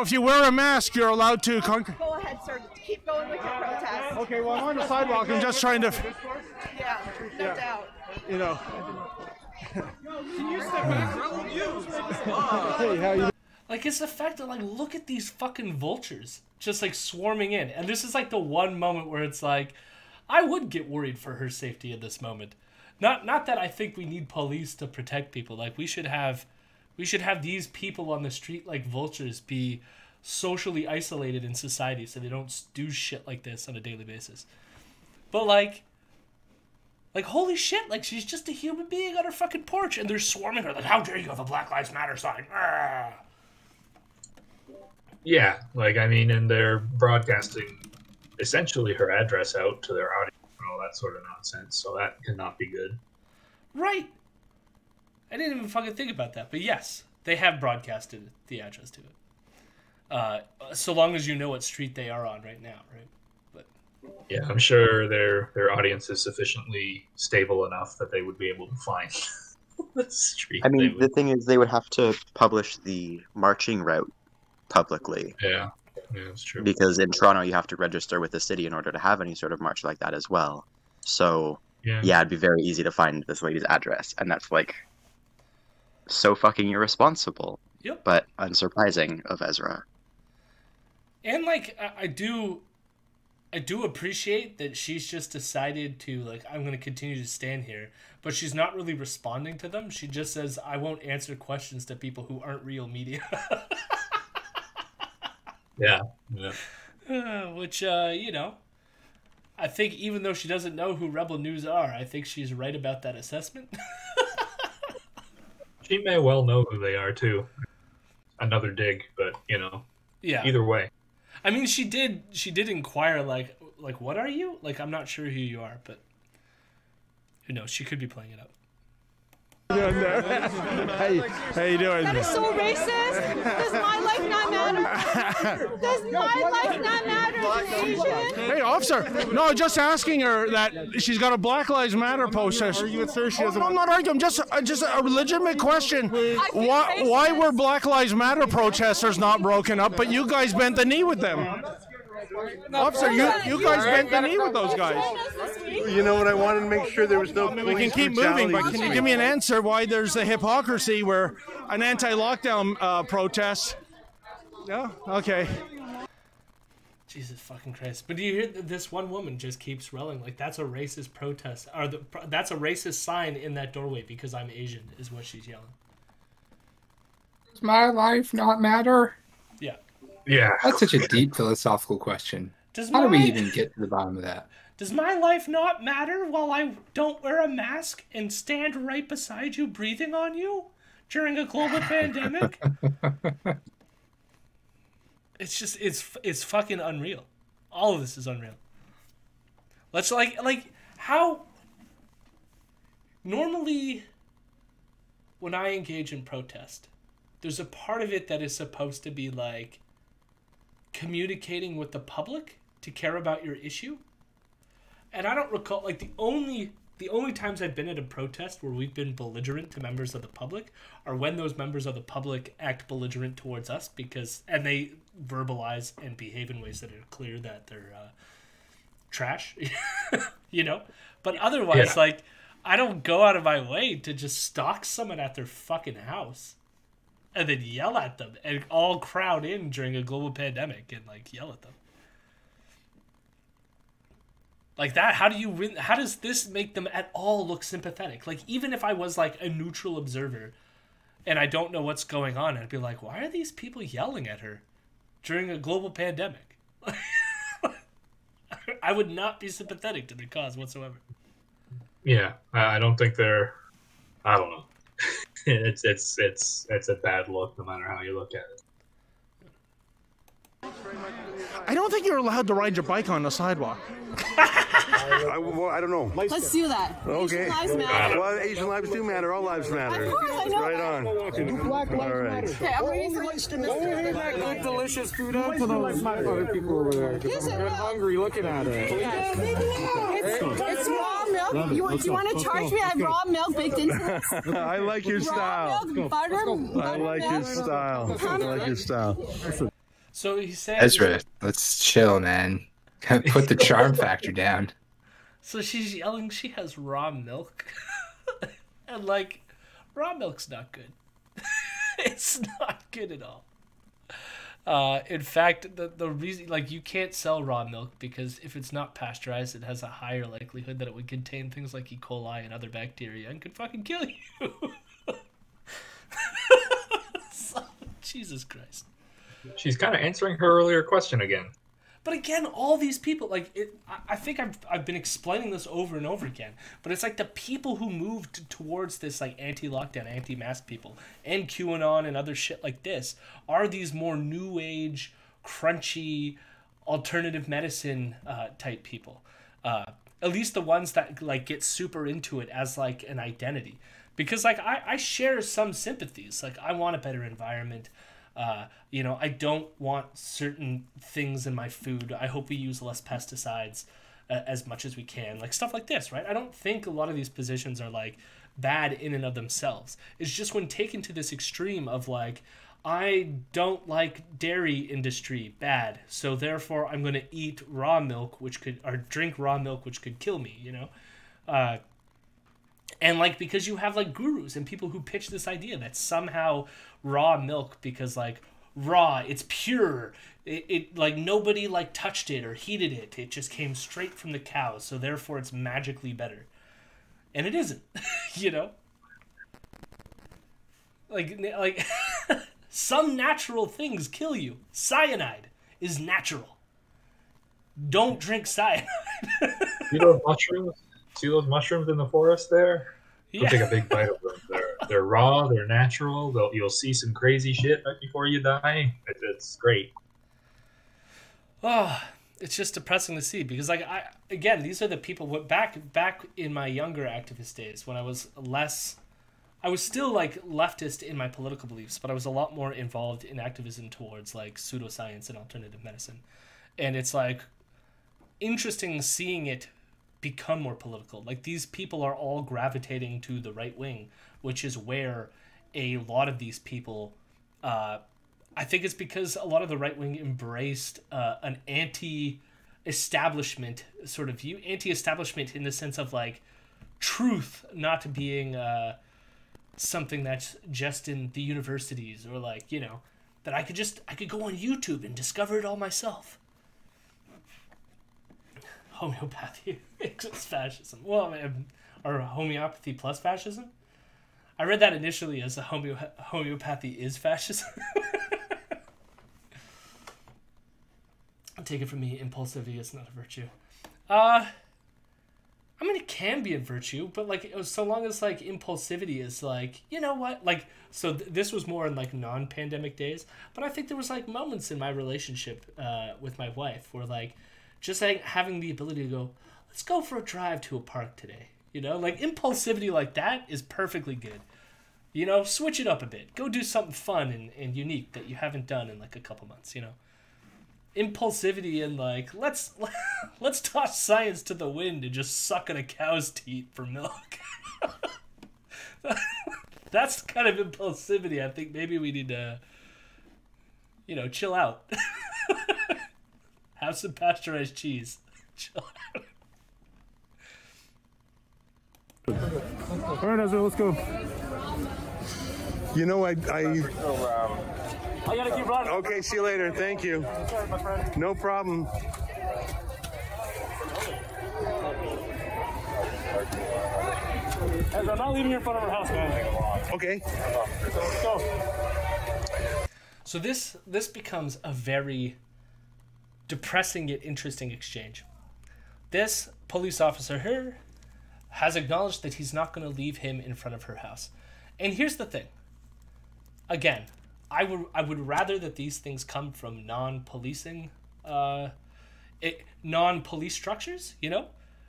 if you wear a mask, you're allowed to... Go ahead, sir. Keep going with your protest. Okay, well, I'm on the sidewalk. I'm just trying to... Yeah, no doubt. You know... Can you step back? Hey, how you... Like, it's the fact that, like, look at these fucking vultures just, like, swarming in. And this is, like, the one moment where it's like, I would get worried for her safety in this moment. Not that I think we need police to protect people. Like, we should have these people on the street, like vultures, be socially isolated in society so they don't do shit like this on a daily basis. But, like, holy shit, like, she's just a human being on her fucking porch, and they're swarming her. Like, how dare you have a Black Lives Matter sign? Ah. Yeah, like, I mean, and they're broadcasting essentially her address out to their audience and all that sort of nonsense, so that cannot be good. Right. I didn't even fucking think about that, but yes, they have broadcasted the address to it. So long as you know what street they are on right now, right? But yeah, I'm sure their audience is sufficiently stable enough that they would be able to find the street. I mean, the thing is, they would have to publish the marching route publicly. Yeah, that's true. Because in Toronto, you have to register with the city in order to have any sort of march like that as well. So, yeah, it'd be very easy to find this lady's address, and that's, like, so fucking irresponsible. Yep. But unsurprising of Ezra. And, like, I do appreciate that she's just decided to, like, I'm going to continue to stand here, but she's not really responding to them. She just says, I won't answer questions to people who aren't real media. Yeah. Which, you know, I think even though she doesn't know who Rebel News are, I think she's right about that assessment. She may well know who they are, too. Another dig, but, you know, yeah. Either way. I mean, she did inquire, like, what are you? Like, I'm not sure who you are, but who knows? She could be playing it up. Hey, how you doing? That is so racist. Does my life not matter? Does my life not matter as an Asian? Hey, officer. No, just asking her that she's got a Black Lives Matter poster. No, I'm not arguing. Just a legitimate question. Why were Black Lives Matter protesters not broken up, but you guys bent the knee with them? Officer, you guys bent the knee with those guys. You know what? I wanted to make sure there was no. I mean, we can keep moving, but can you give me an answer why there's a hypocrisy where an anti-lockdown protest? Yeah. Okay. Jesus fucking Christ! But do you hear that this one woman just keeps yelling like that's a racist protest, or that's a racist sign in that doorway because I'm Asian is what she's yelling. Does my life not matter? Yeah. Yeah. That's such a deep philosophical question. How do we even get to the bottom of that? Does my life not matter while I don't wear a mask and stand right beside you breathing on you during a global pandemic? It's just, it's fucking unreal. All of this is unreal. Let's like how normally when I engage in protest, there's a part of it that is supposed to be like communicating with the public to care about your issue. And I don't recall, like, the only times I've been at a protest where we've been belligerent to members of the public are when those members of the public act belligerent towards us and they verbalize and behave in ways that are clear that they're trash, you know? But otherwise, like, I don't go out of my way to just stalk someone at their fucking house and then yell at them and all crowd in during a global pandemic and, like, yell at them. Like that, how does this make them at all look sympathetic? Like, even if I was like a neutral observer and I don't know what's going on, I'd be like, why are these people yelling at her during a global pandemic? I would not be sympathetic to their cause whatsoever. Yeah, I don't think they're, I don't know. It's a bad look no matter how you look at it. I don't think you're allowed to ride your bike on the sidewalk. I don't know. Let's do that. Okay. Asian lives matter. Well, Asian lives do matter. All lives matter. Of course, I know Right that. on. Do black lives All right. matter? Okay, I'm reading for that good, delicious food out to those other people over there. Yes, I They're will. hungry looking at it. It's raw milk. Do you want to charge me? I have raw milk baked into this. I like your style. Raw milk, butter, I like your style. I like your style. So he said, Ezra, let's chill, man. Put the charm factor down. So she's yelling she has raw milk. And like, raw milk's not good. It's not good at all. In fact, the reason, like, you can't sell raw milk because if it's not pasteurized, it has a higher likelihood that it would contain things like E. coli and other bacteria and could fucking kill you. So, Jesus Christ. She's kind of answering her earlier question again. But again, all these people, like, I think I've been explaining this over and over again, but it's like the people who moved towards this, like, anti-lockdown, anti-mask people, and QAnon and other shit like this, are these more new age, crunchy, alternative medicine type people. At least the ones that, like, get super into it as, like, an identity. Because, like, I share some sympathies. Like, I want a better environment. I don't want certain things in my food. I hope we use less pesticides as much as we can. Like stuff like this, right? I don't think a lot of these positions are like bad in and of themselves. It's just when taken to this extreme of like, I don't like dairy industry, bad. So therefore I'm going to eat raw milk, or drink raw milk, which could kill me, And like, because you have like gurus and people who pitch this idea that somehow raw milk, because like raw, it's pure, it like nobody like touched it or heated it, it just came straight from the cow, so therefore it's magically better. And it isn't. Like some natural things kill you. Cyanide is natural. Don't drink cyanide. See those mushrooms? See those mushrooms in the forest there? Yeah. Take a big bite of them. They're raw. They're natural. You'll see some crazy shit right before you die. It's great. Oh, it's just depressing to see because, like, these are the people. Back in my younger activist days, when I was still like leftist in my political beliefs, but I was a lot more involved in activism towards like pseudoscience and alternative medicine, and it's like interesting seeing it become more political. Like these people are all gravitating to the right wing, which is where a lot of these people, I think it's because a lot of the right wing embraced an anti-establishment sort of view, anti-establishment in the sense of like truth not being something that's just in the universities or like, that I could go on YouTube and discover it all myself. Homeopathy exists fascism. Well, or homeopathy plus fascism. I read that initially as homeopathy is fascism. Take it from me, impulsivity is not a virtue. I mean, it can be a virtue, but like so long as like impulsivity is like, you know what, like so this was more in like non-pandemic days, but I think there was like moments in my relationship with my wife where like just like having the ability to go, let's go for a drive to a park today. Like impulsivity like that is perfectly good. Switch it up a bit. Go do something fun and unique that you haven't done in like a couple months, Impulsivity and like, let's toss science to the wind and just suck on a cow's teat for milk. That's the kind of impulsivity I think maybe we need to, chill out. Have some pasteurized cheese. Chill out. All right, Ezra, let's go. I gotta keep running. Okay, see you later. Thank you. Sorry, my friend. No problem. Ezra, I'm not leaving you in front of our house, man. Okay. Let's go. So this becomes a very depressing yet interesting exchange. This police officer here has acknowledged that he's not going to leave him in front of her house. And here's the thing. Again, I would rather that these things come from non-policing, non-police structures,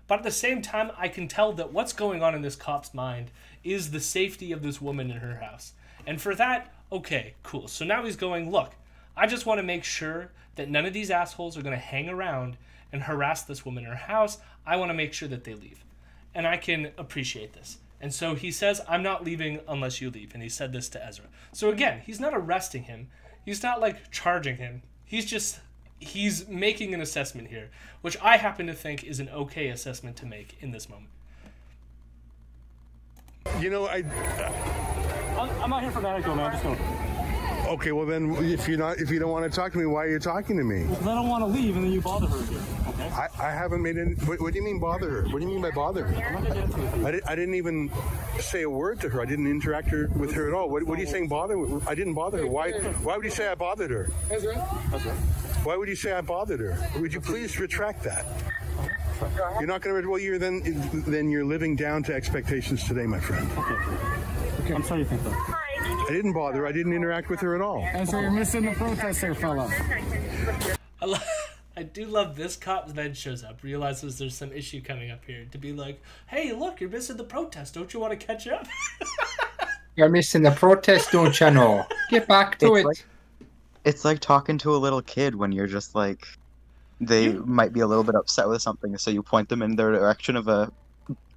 But at the same time, I can tell that what's going on in this cop's mind is the safety of this woman in her house. And for that, okay, cool. So now he's going, look, I just want to make sure that none of these assholes are going to hang around and harass this woman in her house. I want to make sure that they leave. And I can appreciate this. And so he says, I'm not leaving unless you leave. And he said this to Ezra. So again, he's not arresting him. He's not like charging him. He's making an assessment here, which I happen to think is an okay assessment to make in this moment. You know, I'm not here for that, man. I'm just going. Okay, well then, if you don't want to talk to me, why are you talking to me? Because I don't want to leave, and then you bother her again. Okay. I haven't made any. What do you mean bother her? What do you mean by bother her? I'm not gonna get into it. I didn't even say a word to her. I didn't interact with her at all. What are you saying? Bother? I didn't bother her. Why would you say I bothered her? Ezra. Why would you say I bothered her? Would you please retract that? You're not going to. Well, then you're living down to expectations today, my friend. Okay. I'm sorry you think that. I didn't bother her. I didn't interact with her at all. Ezra, you're missing the protest there, fella. I do love this cop then shows up, realizes there's some issue coming up here, to be like, hey, look, you're missing the protest. Don't you want to catch up? You're missing the protest, don't you know? Get back to it. It's like talking to a little kid when you're just like, they might be a little bit upset with something, so you point them in their direction of a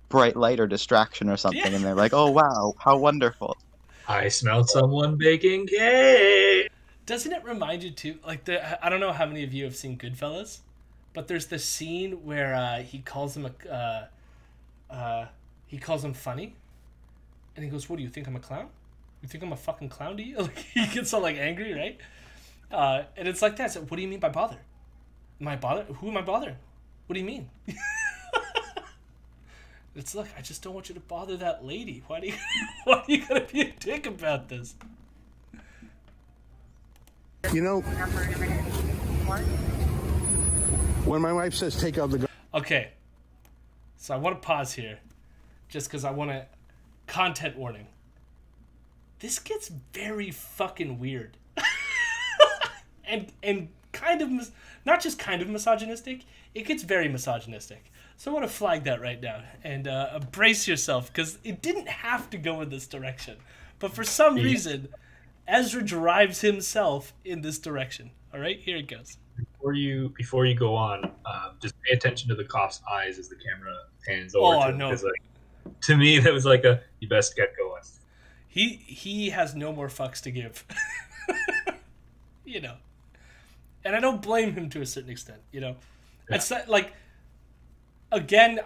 bright light or distraction or something, and they're like, oh, wow, how wonderful. I smelled someone baking cake. Doesn't it remind you too, like I don't know how many of you have seen Goodfellas, but there's this scene where he calls him funny, and he goes, "What do you think I'm a clown? You think I'm a fucking clown to you?" Like, he gets all like angry, right? And it's like that. So, what do you mean by bother? Am I bother? Who am I bothering? What do you mean? It's look, I just don't want you to bother that lady. Why do you gotta be a dick about this? You know, when my wife says take out the... Okay, so I want to pause here, just because I want to... Content warning. This gets very fucking weird. and kind of... Not just kind of misogynistic, it gets very misogynistic. So I want to flag that right now, and brace yourself, because it didn't have to go in this direction. But for some reason... Ezra drives himself in this direction. All right, here it goes. Before you go on, just pay attention to the cop's eyes as the camera pans over to him. No. Like, to me, that was like you best get going. He has no more fucks to give. You know. And I don't blame him to a certain extent, you know. Yeah. It's not, like, again,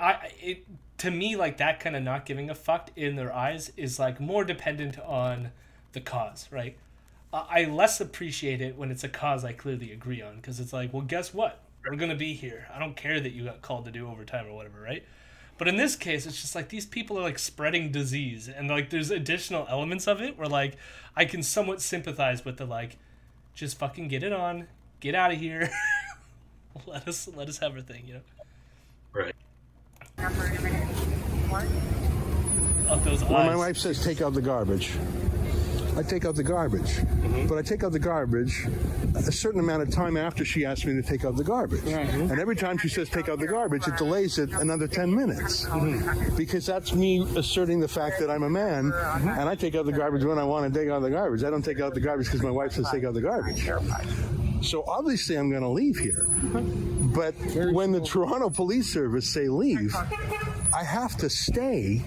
to me, like, that kind of not giving a fuck in their eyes is like more dependent on the cause, right? I less appreciate it when it's a cause I clearly agree on, because it's like, well, guess what? We're gonna be here. I don't care that you got called to do overtime or whatever, right? But in this case, it's just like these people are like spreading disease, and like there's additional elements of it where like I can somewhat sympathize with the like, just fucking get it on, get out of here, let us have our thing, you know? Right. Of those eyes. When my wife says take out the garbage, I take out the garbage. Mm-hmm. But I take out the garbage a certain amount of time after she asks me to take out the garbage. Mm-hmm. And every time she says take out the garbage, it delays it another 10 minutes. Mm-hmm. Because that's me asserting the fact that I'm a man, and I take out the garbage when I want to take out the garbage. I don't take out the garbage because my wife says take out the garbage. So obviously I'm going to leave here. But when the Toronto Police Service say leave, I have to stay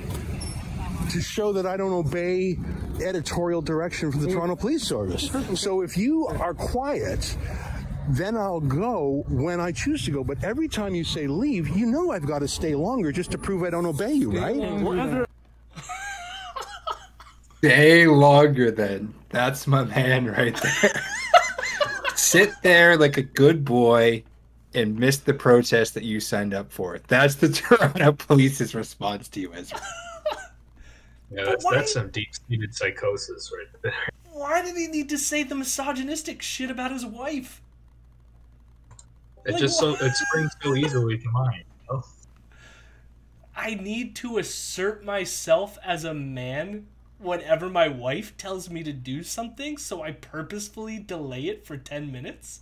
to show that I don't obey editorial direction from the Toronto Police Service. So if you are quiet, then I'll go when I choose to go. But every time you say leave, you know I've got to stay longer just to prove I don't obey you, right? Stay longer then. That's my man right there. Sit there like a good boy and miss the protest that you signed up for. That's the Toronto Police's response to you, Ezra. Yeah, that's some deep-seated psychosis right there. Why did he need to say the misogynistic shit about his wife? It springs so easily to mind. Oh. I need to assert myself as a man whenever my wife tells me to do something, so I purposefully delay it for 10 minutes?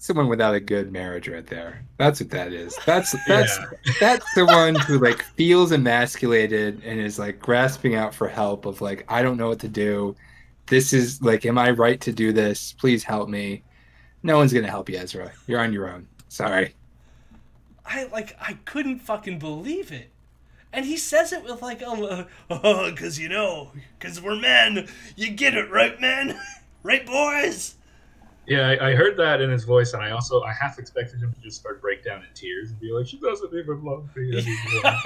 someone without a good marriage right there. That's what that is. That's the one who like feels emasculated and is like grasping out for help of like, I don't know what to do. This is like, am I right to do this? Please help me. No one's gonna help you, Ezra. You're on your own. Sorry. I couldn't fucking believe it. And he says it with like, because because we're men. You get it, right, men? Right, boys? Yeah, I heard that in his voice, and I half expected him to just start break down in tears and be like, she doesn't even love me anymore.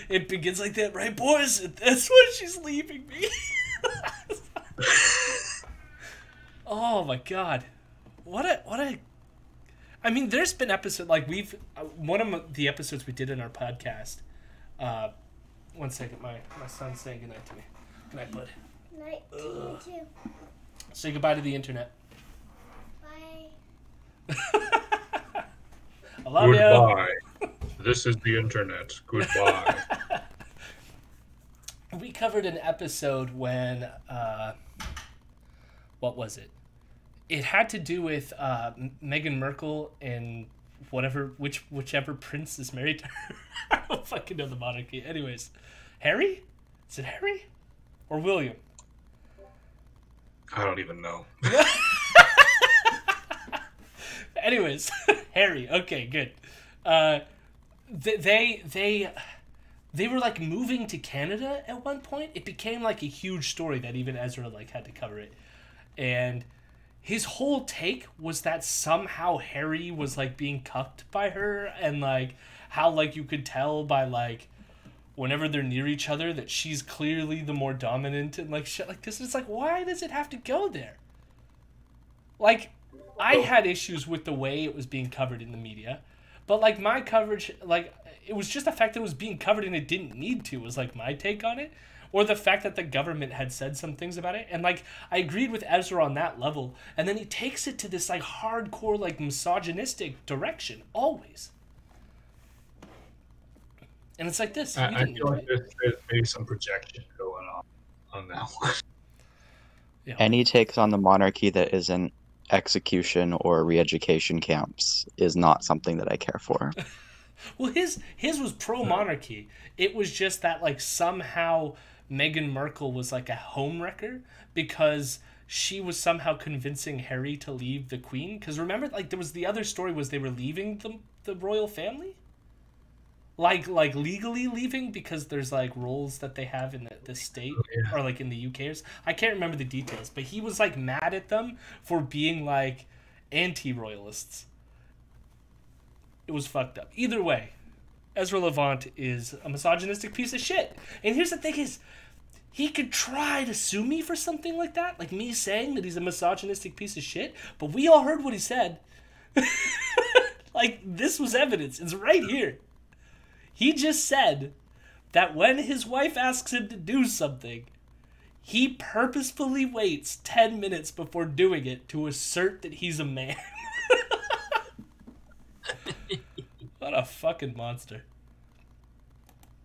It begins like that, right, boys? That's why she's leaving me. Oh my god. What a I mean, there's been episodes like one of the episodes we did in our podcast. One second, my son's saying goodnight to me. Good night, bud. Night to you too. Say goodbye to the internet. Bye. I love you. Goodbye. This is the internet. Goodbye. We covered an episode when what was it? It had to do with Meghan Markle and whichever prince is married to her. I don't fucking know the monarchy. Anyways, Harry? Is it Harry or William? I don't even know. Anyways, Harry. Okay, good. They were like moving to Canada at one point. It became like a huge story that even Ezra like had to cover it, and his whole take was that somehow Harry was like being cucked by her, and like how like you could tell by like whenever they're near each other that she's clearly the more dominant and like shit like this. It's like, why does it have to go there? Like, I had issues with the way it was being covered in the media, but like my coverage, like it was just the fact that it was being covered and it didn't need to was like my take on it. Or the fact that the government had said some things about it. And, like, I agreed with Ezra on that level. And then he takes it to this, like, hardcore, like, misogynistic direction. Always. And it's like this. I feel like there's maybe some projection going on that one. Yeah. Any takes on the monarchy that isn't execution or re-education camps is not something that I care for. Well, his was pro-monarchy. It was just that, like, somehow Meghan Markle was like a homewrecker because she was somehow convincing Harry to leave the Queen. Because remember, like, there was the other story was they were leaving the royal family? Like legally leaving because there's, like, roles that they have in the state or, like, in the UK. I can't remember the details. But he was, like, mad at them for being, like, anti-royalists. It was fucked up. Either way, Ezra Levant is a misogynistic piece of shit. And here's the thing is, he could try to sue me for something like that, like me saying that he's a misogynistic piece of shit, but we all heard what he said. Like, this was evidence. It's right here. He just said that when his wife asks him to do something, he purposefully waits 10 minutes before doing it to assert that he's a man. What a fucking monster.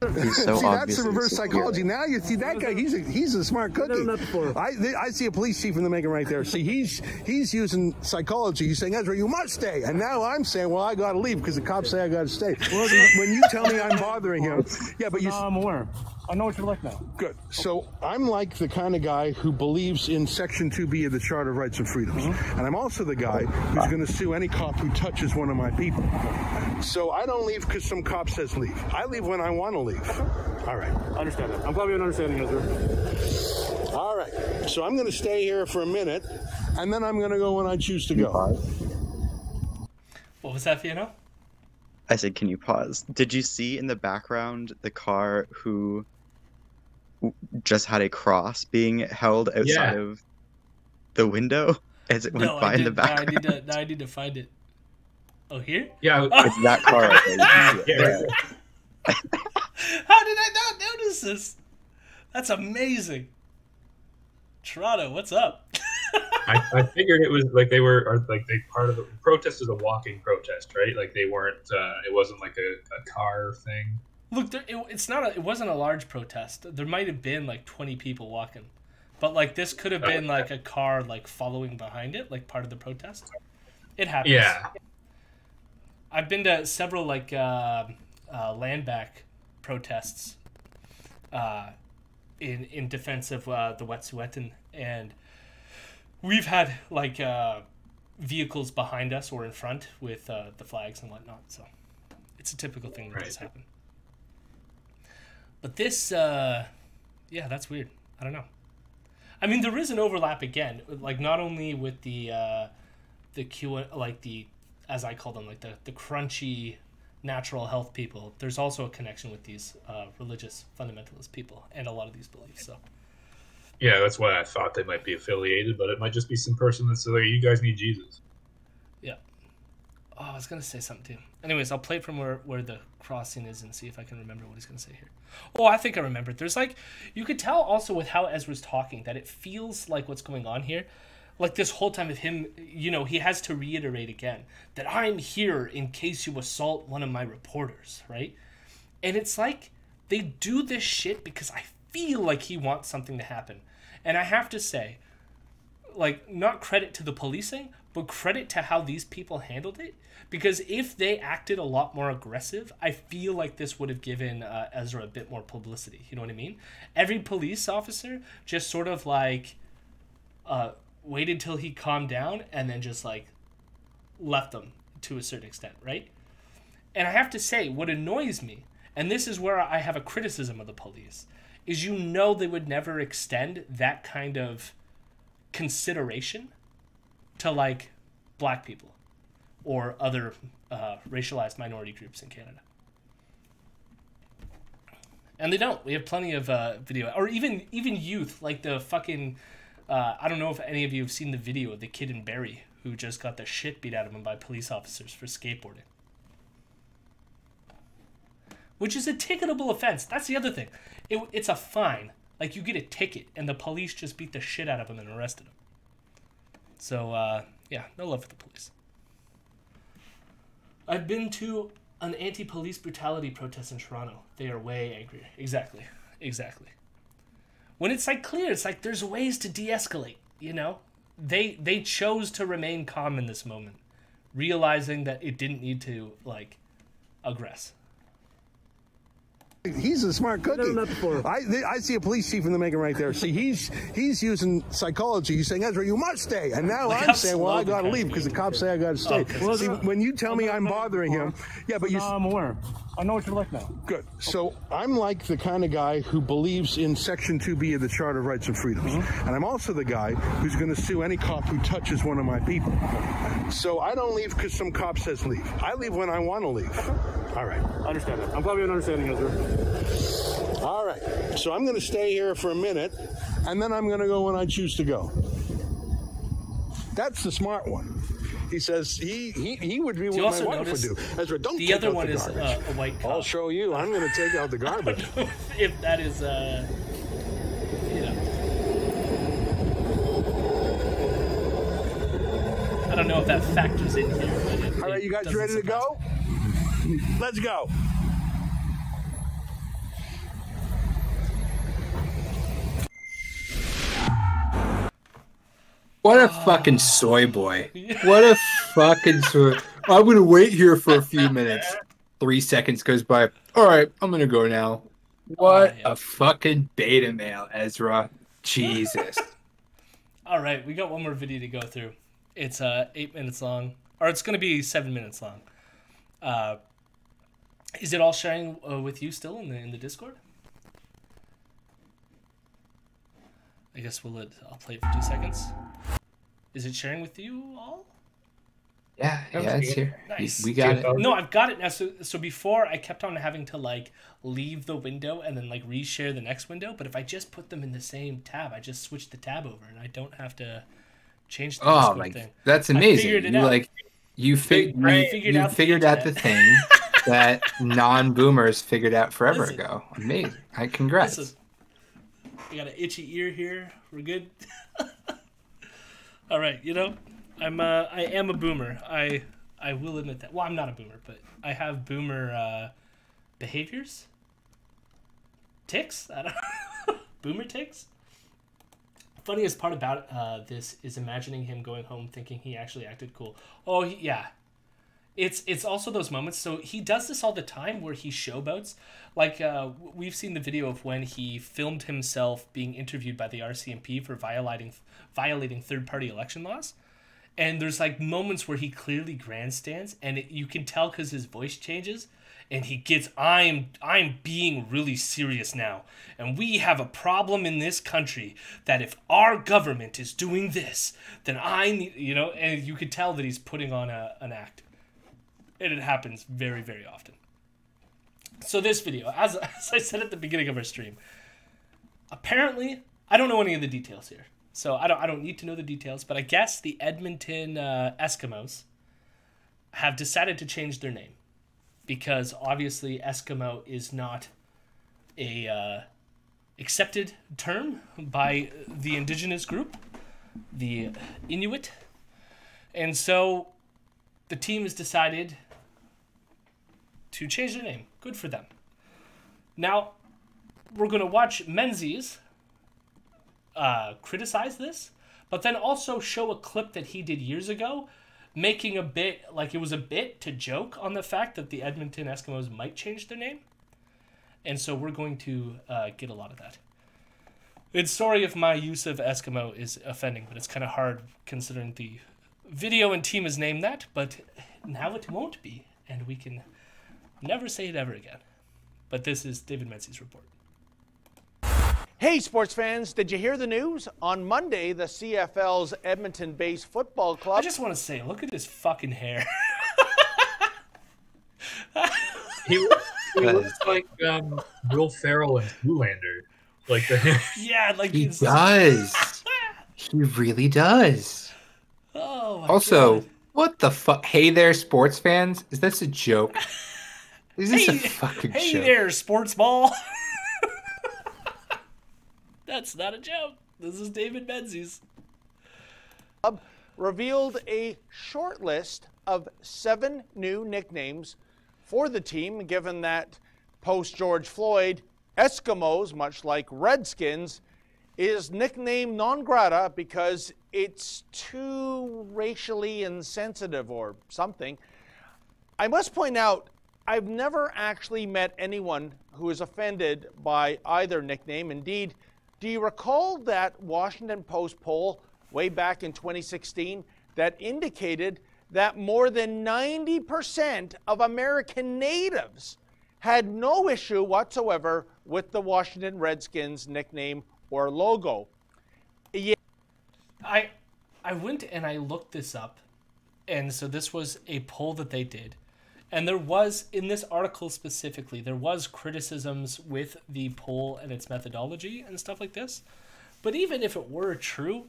He's so see, that's the obviously reverse psychology. Now you see that guy, he's a smart cookie. I see a police chief in the making right there. See, he's using psychology. He's saying, Ezra, you must stay. And now I'm saying, well, I got to leave because the cops say I got to stay. When you tell me I'm bothering him, yeah, but you... I'm aware. I know what you're like now. Good. So I'm like the kind of guy who believes in Section 2B of the Charter of Rights and Freedoms. And I'm also the guy who's going to sue any cop who touches one of my people. So I don't leave because some cop says leave. I leave when I want to leave. All right. I understand that. I'm glad we have an understanding, Ezra. All right. So I'm going to stay here for a minute, and then I'm going to go when I choose to go. What was that, Fiona? I said, can you pause? Did you see in the background the car who just had a cross being held outside of the window as it went by in the background? I need to find it. Oh, here? Yeah. It's that car right there. How did I not notice this? That's amazing. Toronto, what's up? I figured it was like they were part of the protest is a walking protest, right? Like they weren't. It wasn't like a car thing. Look, it wasn't a large protest. There might have been like 20 people walking. But like this could have been like a car like following behind it, like part of the protest. It happens. Yeah. I've been to several like land back protests in defense of the Wet'suwet'en, and we've had like vehicles behind us or in front with the flags and whatnot. So it's a typical thing that does happen. But this, yeah, that's weird. I don't know. I mean, there is an overlap again, like not only with the Q, like the, as I call them, like the crunchy natural health people. There's also a connection with these religious fundamentalist people and a lot of these beliefs. So yeah, that's why I thought they might be affiliated, but it might just be some person that's like, you guys need Jesus. Yeah. Oh, I was gonna say something too. Anyways, I'll play it from where the crossing is and see if I can remember what he's gonna say here. Oh, I think I remembered. There's like, you could tell also with how Ezra's talking that it feels like what's going on here, like this whole time of him, you know, he has to reiterate again that I'm here in case you assault one of my reporters, right? And it's like they do this shit because I feel like he wants something to happen. And I have to say, like, not credit to the policing, but credit to how these people handled it. Because if they acted a lot more aggressive, I feel like this would have given Ezra a bit more publicity. You know what I mean? Every police officer just sort of like waited till he calmed down and then just like left them to a certain extent, right? And I have to say, what annoys me, and this is where I have a criticism of the police, is you know they would never extend that kind of consideration to like black people or other racialized minority groups in Canada. And they don't. We have plenty of video, or even youth, like the fucking, I don't know if any of you have seen the video of the kid in Barrie who just got the shit beat out of him by police officers for skateboarding. Which is a ticketable offense. That's the other thing. It's a fine. Like, you get a ticket, and the police just beat the shit out of him and arrested him. So, yeah, no love for the police. I've been to an anti-police brutality protest in Toronto. They are way angrier. Exactly. When it's, like, clear, it's like there's ways to de-escalate, you know? They chose to remain calm in this moment, realizing that it didn't need to, like, aggress. He's a smart cookie. I see a police chief in the making right there. See, he's using psychology. He's saying, Ezra, you must stay. And now I'm saying, well, I got to leave because the cops say I got to stay. See, when you tell me I'm bothering him, yeah, but you... I'm aware. I know what you're like now. Good. So I'm like the kind of guy who believes in Section 2B of the Charter of Rights and Freedoms. And I'm also the guy who's going to sue any cop who touches one of my people. So I don't leave because some cop says leave. I leave when I want to leave. All right. I understand that. I'm glad we have an understanding, Ezra. All right. So I'm going to stay here for a minute, and then I'm going to go when I choose to go. That's the smart one. He says he would be what my wife would do. Ezra, don't take out the garbage. The other one is a white cop. I'll show you. I'm going to take out the garbage. If that is, you know. I don't know if that factors in here. But all right, you guys ready to go? Let's go. What a fucking soy boy. What a fucking soy. I'm going to wait here for a few minutes. 3 seconds goes by. All right, I'm going to go now. What a fucking beta male, Ezra. Jesus. All right, we got one more video to go through. It's 8 minutes long. Or it's going to be 7 minutes long. Is it all sharing with you still in the Discord? I guess I'll play it for 2 seconds. Is it sharing with you all? Yeah, it's here. Nice. We got it. No, I've got it now. So before I kept on having to like leave the window and then like reshare the next window. But if I just put them in the same tab, I just switch the tab over and I don't have to change the Discord thing. That's amazing. You figured out the thing that non-boomers figured out forever ago. Amazing. Congrats. We got an itchy ear here. We're good. All right, you know, I am a boomer. I will admit that. Well, I'm not a boomer, but I have boomer behaviors. Tics? I don't know. Boomer tics? Funniest part about this is imagining him going home thinking he actually acted cool. Oh, yeah. It's also those moments. So he does this all the time where he showboats. Like, we've seen the video of when he filmed himself being interviewed by the RCMP for violating third-party election laws. And there's, like, moments where he clearly grandstands, and you can tell because his voice changes. And he gets, I'm being really serious now. And we have a problem in this country that if our government is doing this, then I need, and you could tell that he's putting on an act. And it happens very, very often. So this video, as I said at the beginning of our stream, apparently, I don't know any of the details here. So I don't need to know the details, but I guess the Edmonton Eskimos have decided to change their name. Because obviously Eskimo is not a accepted term by the indigenous group, the Inuit. And so the team has decided to change their name. Good for them. Now, we're going to watch Menzies criticize this, but then also show a clip that he did years ago making a bit, like it was a bit to joke on the fact that the Edmonton Eskimos might change their name. And so we're going to get a lot of that. It's sorry if my use of Eskimo is offending, but it's kind of hard considering the video and team is named that, but now it won't be, and we can never say it ever again. But this is David Menzies' report. Hey, sports fans, did you hear the news? On Monday, the CFL's Edmonton-based football club... I just want to say, look at his fucking hair. He looks like Will Ferrell and Zoolander. Like the yeah, like he does. He really does. Oh, my also, God. What the fuck? Hey there, sports fans. Is this a joke? Is this a fucking hey joke? Hey there, sports ball. That's not a joke. This is David Menzies. Revealed a short list of 7 new nicknames for the team, given that post-George Floyd, Eskimos, much like Redskins, is nickname non grata because it's too racially insensitive or something. I must point out, I've never actually met anyone who is offended by either nickname. Indeed, do you recall that Washington Post poll way back in 2016 that indicated that more than 90% of American natives had no issue whatsoever with the Washington Redskins nickname or logo? Yeah. I went and I looked this up, and so this was a poll that they did. And there was, in this article specifically, there was criticisms with the poll and its methodology and stuff like this. But even if it were true,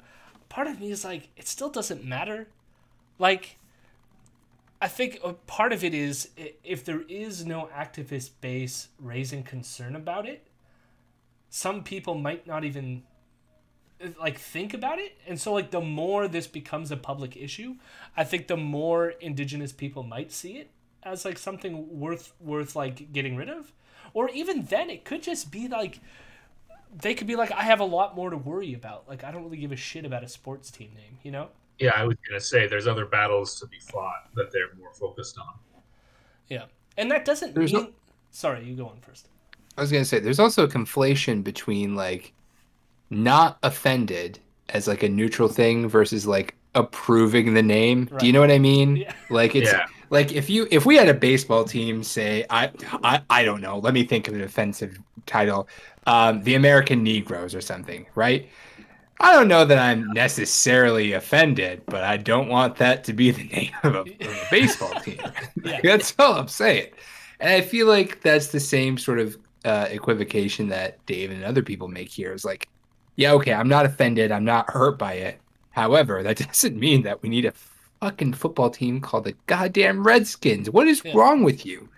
part of me is like, it still doesn't matter. Like, I think a part of it is, if there is no activist base raising concern about it, some people might not even, like, think about it. And so, like, the more this becomes a public issue, I think the more Indigenous people might see it as like something worth like getting rid of. Or even then it could just be like, they could be like, I have a lot more to worry about. Like, I don't really give a shit about a sports team name, you know? Yeah, I was gonna say there's other battles to be fought that they're more focused on. Yeah. And that doesn't mean sorry, you go on first. I was gonna say there's also a conflation between like not offended as like a neutral thing versus like approving the name. Right. Do you know what I mean? Yeah. Like it's like if we had a baseball team say I don't know, let me think of an offensive title, the American Negroes or something, right? I don't know that I'm necessarily offended, but I don't want that to be the name of a baseball team. That's all I'm saying. And I feel like that's the same sort of equivocation that Dave and other people make here. Is like, yeah, okay, I'm not offended, I'm not hurt by it. However, that doesn't mean that we need a fucking football team called the goddamn Redskins. What is wrong with you?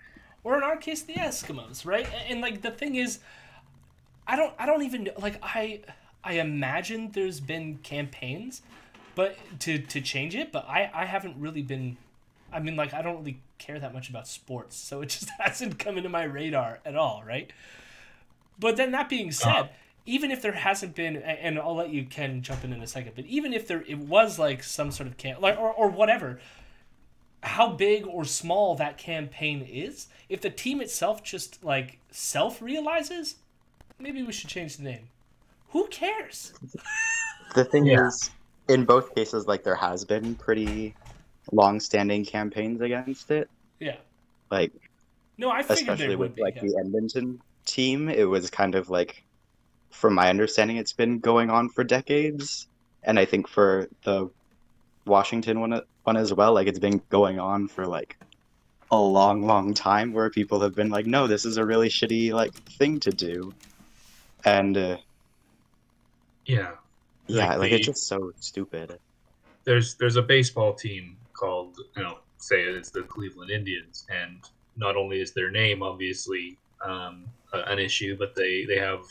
Or in our case, the Eskimos, right? And like the thing is, I don't even like I imagine there's been campaigns, but to change it, but I haven't really been. I mean, like I don't really care that much about sports, so it just hasn't come into my radar at all, right? But then that being said, even if there hasn't been, and I'll let you, Ken, jump in a second, but even if it was like some sort of or whatever, how big or small that campaign is, if the team itself just like self-realizes, maybe we should change the name. Who cares? The thing is, in both cases, like there has been pretty long-standing campaigns against it. Yeah. Like, no, I figured especially they with would be, like the Edmonton team, it was kind of like, from my understanding, it's been going on for decades, and I think for the Washington one as well, like it's been going on for like a long time, where people have been like, no, this is a really shitty like thing to do, and yeah, like it's just so stupid. There's a baseball team called, say it's the Cleveland Indians, and not only is their name obviously an issue, but they have,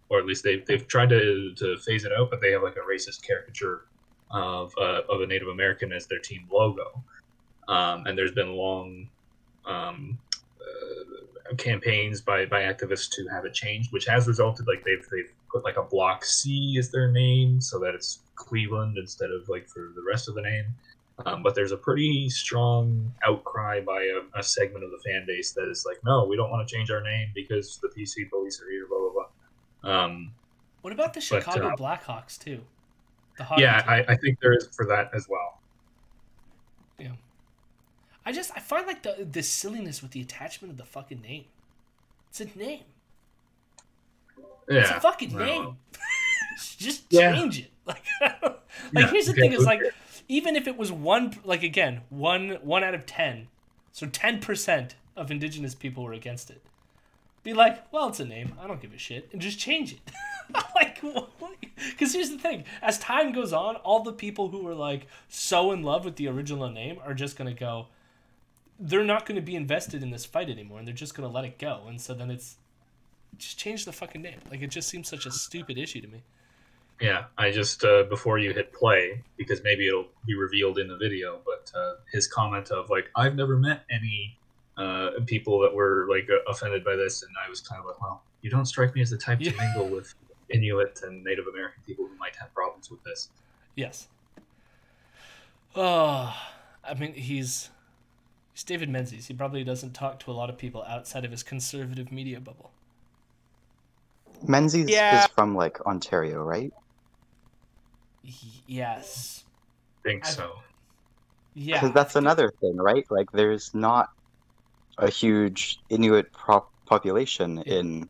or at least they've tried to phase it out, but they have like a racist caricature of a Native American as their team logo, and there's been long campaigns by activists to have it changed, which has resulted, like they've put like a block C as their name so that it's Cleveland instead of like for the rest of the name. But there's a pretty strong outcry by a segment of the fan base that is like, no, we don't want to change our name because the PC police are here, blah blah blah. What about the Chicago Blackhawks too? The hockey yeah, team? I think there is for that as well. Yeah, I find like the silliness with the attachment of the fucking name. It's a name. Yeah, it's a fucking name. Just change it. Like, here's the thing: is like, even if it was one out of 10, so 10% of Indigenous people were against it. Be like, well, it's a name. I don't give a shit, and just change it. Like, because here's the thing: as time goes on, all the people who were like so in love with the original name are just gonna go. They're not going to be invested in this fight anymore, and they're just going to let it go. And so then just change the fucking name. Like, it just seems such a stupid issue to me. Yeah, I just before you hit play, because maybe it'll be revealed in the video, but his comment of like, I've never met any people that were like offended by this, and I was kind of like, well, you don't strike me as the type to mingle with Inuit and Native American people who might have problems with this. Yes. Oh, I mean, he's David Menzies. He probably doesn't talk to a lot of people outside of his conservative media bubble. Menzies is from like Ontario, right? Yes. Think so. Yeah. Because that's another thing, right? Like, there's not a huge Inuit population in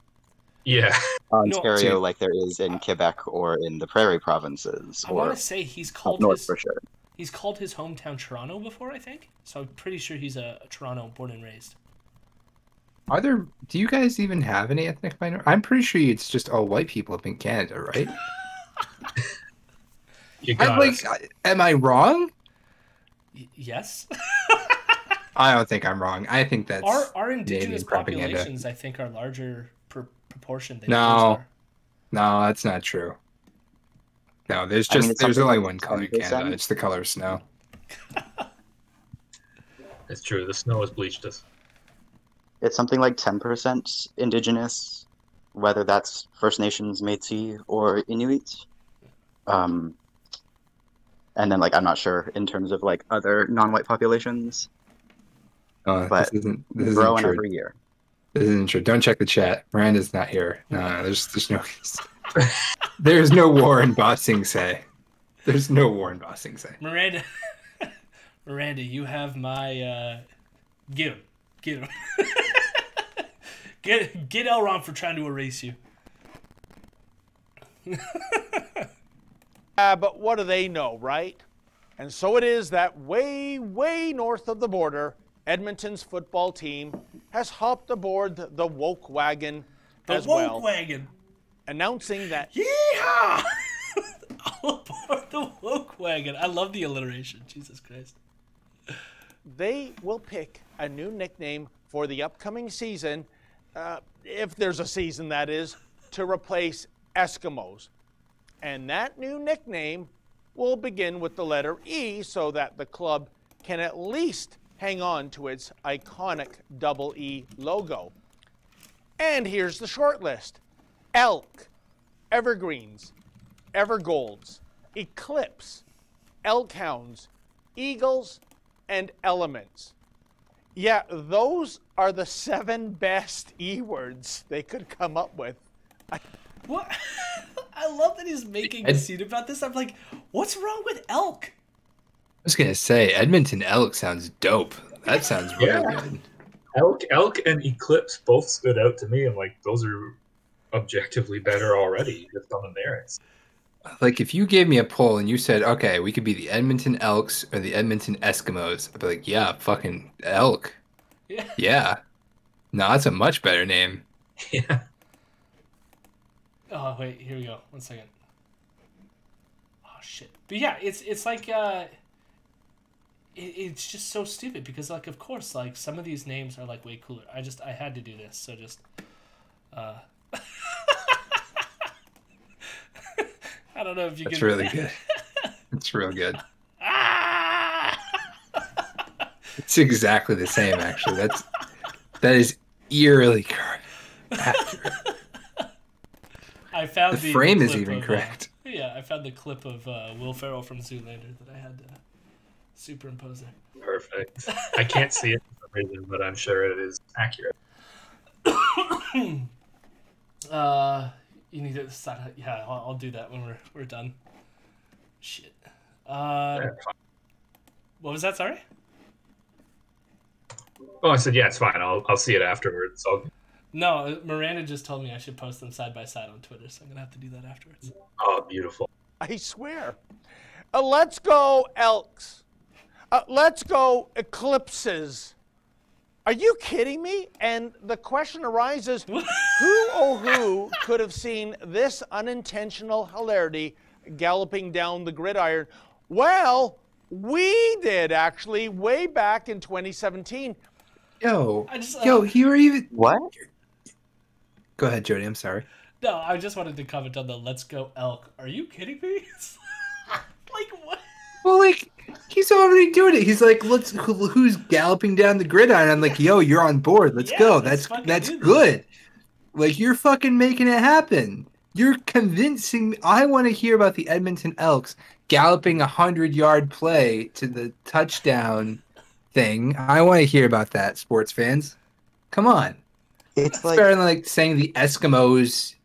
Ontario like there is in Quebec or in the Prairie provinces. I want to say he's called north for sure. He's called his hometown Toronto before, I think. So I'm pretty sure he's a Toronto born and raised. Do you guys even have any ethnic minority? I'm pretty sure it's just all white people up in Canada, right? Am I wrong? Yes. I don't think I'm wrong. I think that's our indigenous populations, I think, are larger proportion than yours are. No, that's not true. No, there's only one color in Canada. It's the color of snow. It's true. The snow has bleached us. It's something like 10% Indigenous, whether that's First Nations, Métis, or Inuit. And then, like, I'm not sure in terms of like other non-white populations. But this isn't growing true. every year. This isn't true. Don't check the chat. Miranda's not here. No, there's no. There's no war in Bossing Say. There's no war in Bossing Say. Miranda, you have my get him. Get Elrond for trying to erase you. But what do they know, right? And so it is that way north of the border, Edmonton's football team has hopped aboard the woke wagon as well. The woke wagon. Announcing that... Yeehaw! All aboard the woke wagon. I love the alliteration. Jesus Christ. They will pick a new nickname for the upcoming season, if there's a season that is, to replace Eskimos. And that new nickname will begin with the letter E so that the club can at least hang on to its iconic double E logo. And here's the short list: elk, Evergreens, Evergolds, Eclipse, Elkhounds, Eagles, and Elements. Yeah, those are the 7 best E-words they could come up with. What? I love that he's making a scene about this. I'm like, what's wrong with elk? I was gonna say Edmonton elk sounds dope. That sounds real good. Elk and Eclipse both stood out to me. I'm like, those are objectively better already. Just on the merits. Like, if you gave me a poll and you said, okay, we could be the Edmonton Elks or the Edmonton Eskimos, I'd be like, yeah, fucking elk. Yeah. Yeah. No, that's a much better name. Yeah. Oh, wait, here we go. 1 second. Oh, shit. But yeah, it's like, it's just so stupid because, like, of course, like, some of these names are, like, way cooler. I had to do this, so just, I don't know if you can... That's really good. It's real good. It's exactly the same, actually. That is eerily accurate. I found the frame is clip even of, correct. Yeah, I found the clip of Will Ferrell from Zoolander that I had to superimpose there. Perfect. I can't see it for some reason, but I'm sure it is accurate. You need to start. Yeah, I'll do that when we're done. Shit. Yeah, what was that? Sorry. Oh, I said yeah, it's fine. I'll see it afterwards. No, Miranda just told me I should post them side by side on Twitter, so I'm gonna have to do that afterwards. Oh, beautiful. I swear. Let's go Elks. Let's go Eclipses. Are you kidding me? And the question arises, who could have seen this unintentional hilarity galloping down the gridiron? Well, we did, actually, way back in 2017. Yo, you were even... What? Go ahead, Jody, I'm sorry. No, I just wanted to comment on the Let's Go Elk. Are you kidding me? Like, what? Well, like, he's already doing it. He's like, who's galloping down the gridiron? I'm like, yo, you're on board. Let's go. That's good. Like, you're fucking making it happen. You're convincing me. I want to hear about the Edmonton Elks galloping 100-yard play to the touchdown thing. I want to hear about that, sports fans. Come on. It's like better than like saying the Eskimos.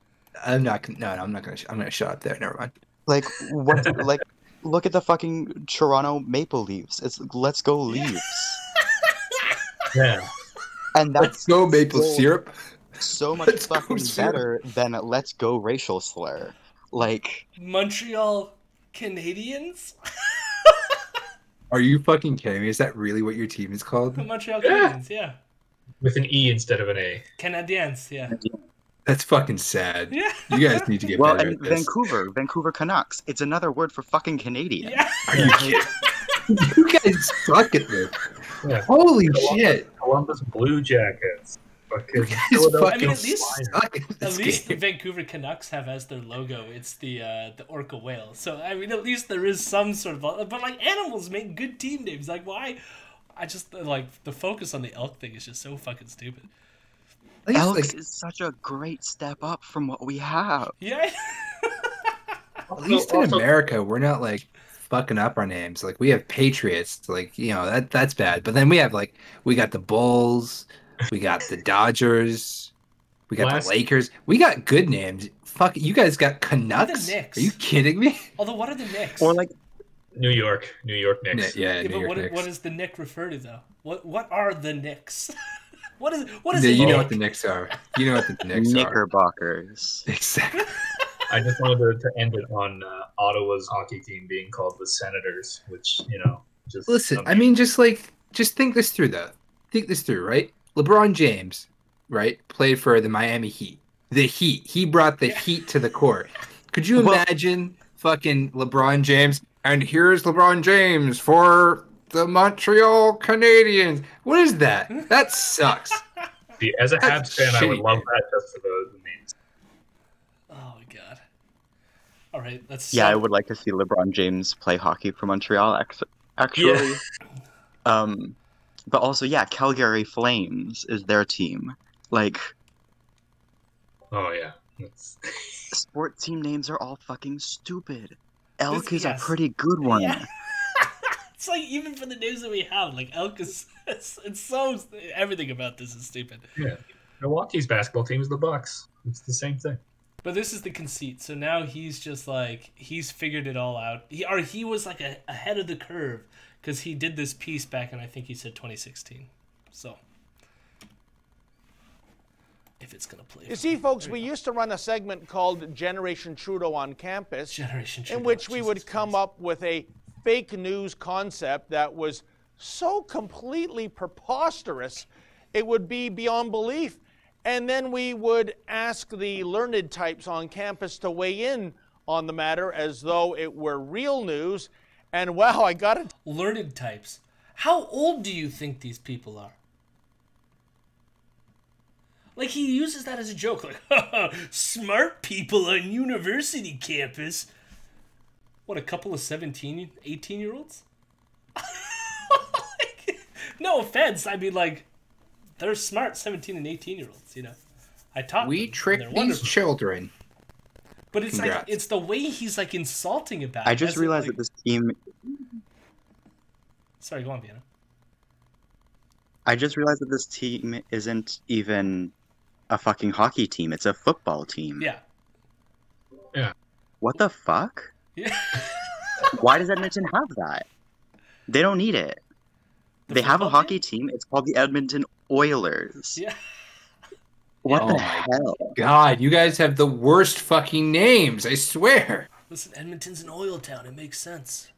I'm not gonna shut up there. Never mind. Like what? Like, look at the fucking Toronto Maple Leafs. It's let's go Leafs. Yeah. And that's let's go maple syrup. So much fucking better than let's go racial slur. Like Montreal Canadiens. Are you fucking kidding me? Is that really what your team is called? The Montreal Canadiens, yeah. With an E instead of an A. Canadiens, yeah. That's fucking sad. Yeah. You guys need to get well, better and at this. Vancouver Canucks. It's another word for fucking Canadian. Yeah. Are you kidding? You guys suck at this. Yeah. Holy shit. Columbus Blue Jackets. You guys fucking at least, suck at this the game. Vancouver Canucks have as their logo, it's the orca whale. So, I mean, at least there is some sort of... But, like, animals make good team names. Like, why... I just, like, the focus on the elk thing is just so fucking stupid. Elks is such a great step up from what we have. Yeah. At least in America, we're not, like, fucking up our names. Like, we have Patriots. Like, you know, that's bad. But then we have, like, we got the Bulls. We got the Dodgers. We got the Lakers. We got good names. Fuck, you guys got Canucks? Knicks? Are you kidding me? Although, what are the Knicks? Or, like... New York Knicks. Yeah, New but York Knicks. what does the Knick refer to though? What are the Knicks? what is yeah, it? You know what the Knicks are. You know what the Knicks are. Knickerbockers. Exactly. I just wanted to end it on Ottawa's hockey team being called the Senators, which, you know, just listen. I mean, just think this through though. Think this through, right? LeBron James, right, played for the Miami Heat. The Heat. He brought the Heat to the court. Could you imagine fucking LeBron James? And here's LeBron James for the Montreal Canadiens. What is that? That sucks. See, as a Habs fan, I would love that just for the names. Oh my god. All right, let's. Yeah, I would like to see LeBron James play hockey for Montreal. Actually, but also, yeah, Calgary Flames is their team. Like, oh yeah. sports team names are all fucking stupid. Elk is yes. a pretty good one. Yeah. It's like, even for the names that we have, like Elk is, it's so, everything about this is stupid. Yeah. Milwaukee's basketball team is the Bucks. It's the same thing. But this is the conceit. So now he's just like, he's figured it all out. He was like ahead of the curve because he did this piece back in, I think he said 2016. So if it's going to play. You see, folks, we used to run a segment called Generation Trudeau on Campus, Generation Trudeau, in which we would come up with a fake news concept that was so completely preposterous, it would be beyond belief. And then we would ask the learned types on campus to weigh in on the matter as though it were real news. And wow, I got it. Learned types. How old do you think these people are? Like, he uses that as a joke. Like, smart people on university campus. What, a couple of 17, 18-year-olds? Like, no offense. I mean, like, they're smart 17 and 18-year-olds, you know. I taught We them, trick and these wonderful. children. But it's Congrats. like, it's the way he's like insulting about it. I just as in, realized like... that this team. Sorry, go on, Vienna. I just realized that this team isn't even a fucking hockey team. It's a football team. Yeah. Yeah. What the fuck? Yeah. Why does Edmonton have that? They don't need it. They have a hockey team. It's called the Edmonton Oilers. Yeah. What Oh the my hell? God, you guys have the worst fucking names, I swear. Listen, Edmonton's an oil town. It makes sense.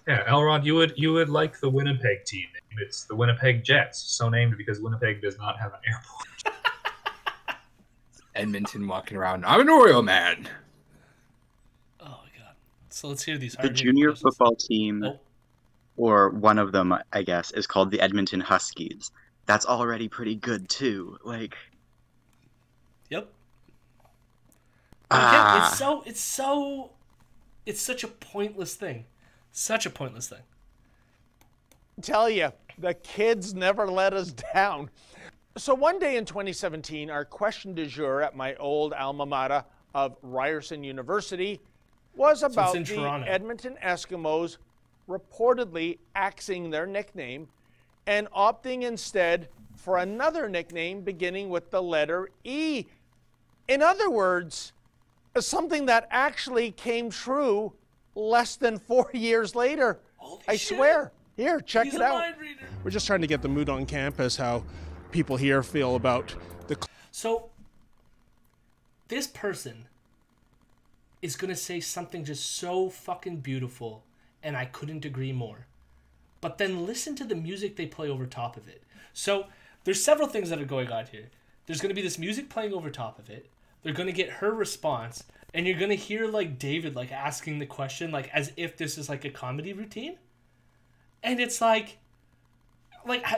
Yeah, Elrod, you would like the Winnipeg team name. It's the Winnipeg Jets, so named because Winnipeg does not have an airport. Edmonton walking around, I'm an Oil man. Oh, my God. So let's hear these. The hard-hitting junior questions. football team, or one of them, I guess, is called the Edmonton Huskies. That's already pretty good, too. Like... Yep. Again, it's such a pointless thing. Such a pointless thing. Tell you, the kids never let us down. So one day in 2017, our question du jour at my old alma mater of Ryerson University was about in the Toronto. Edmonton Eskimos reportedly axing their nickname and opting instead for another nickname beginning with the letter E. In other words, something that actually came true less than 4 years later. I swear. Here, check it out. We're just trying to get the mood on campus, how people here feel about the... So, this person is going to say something just so fucking beautiful, and I couldn't agree more. But then listen to the music they play over top of it. So, there's several things that are going on here. There's going to be this music playing over top of it. They're going to get her response, and you're going to hear, like, David, like, asking the question, like, as if this is, like, a comedy routine. And it's like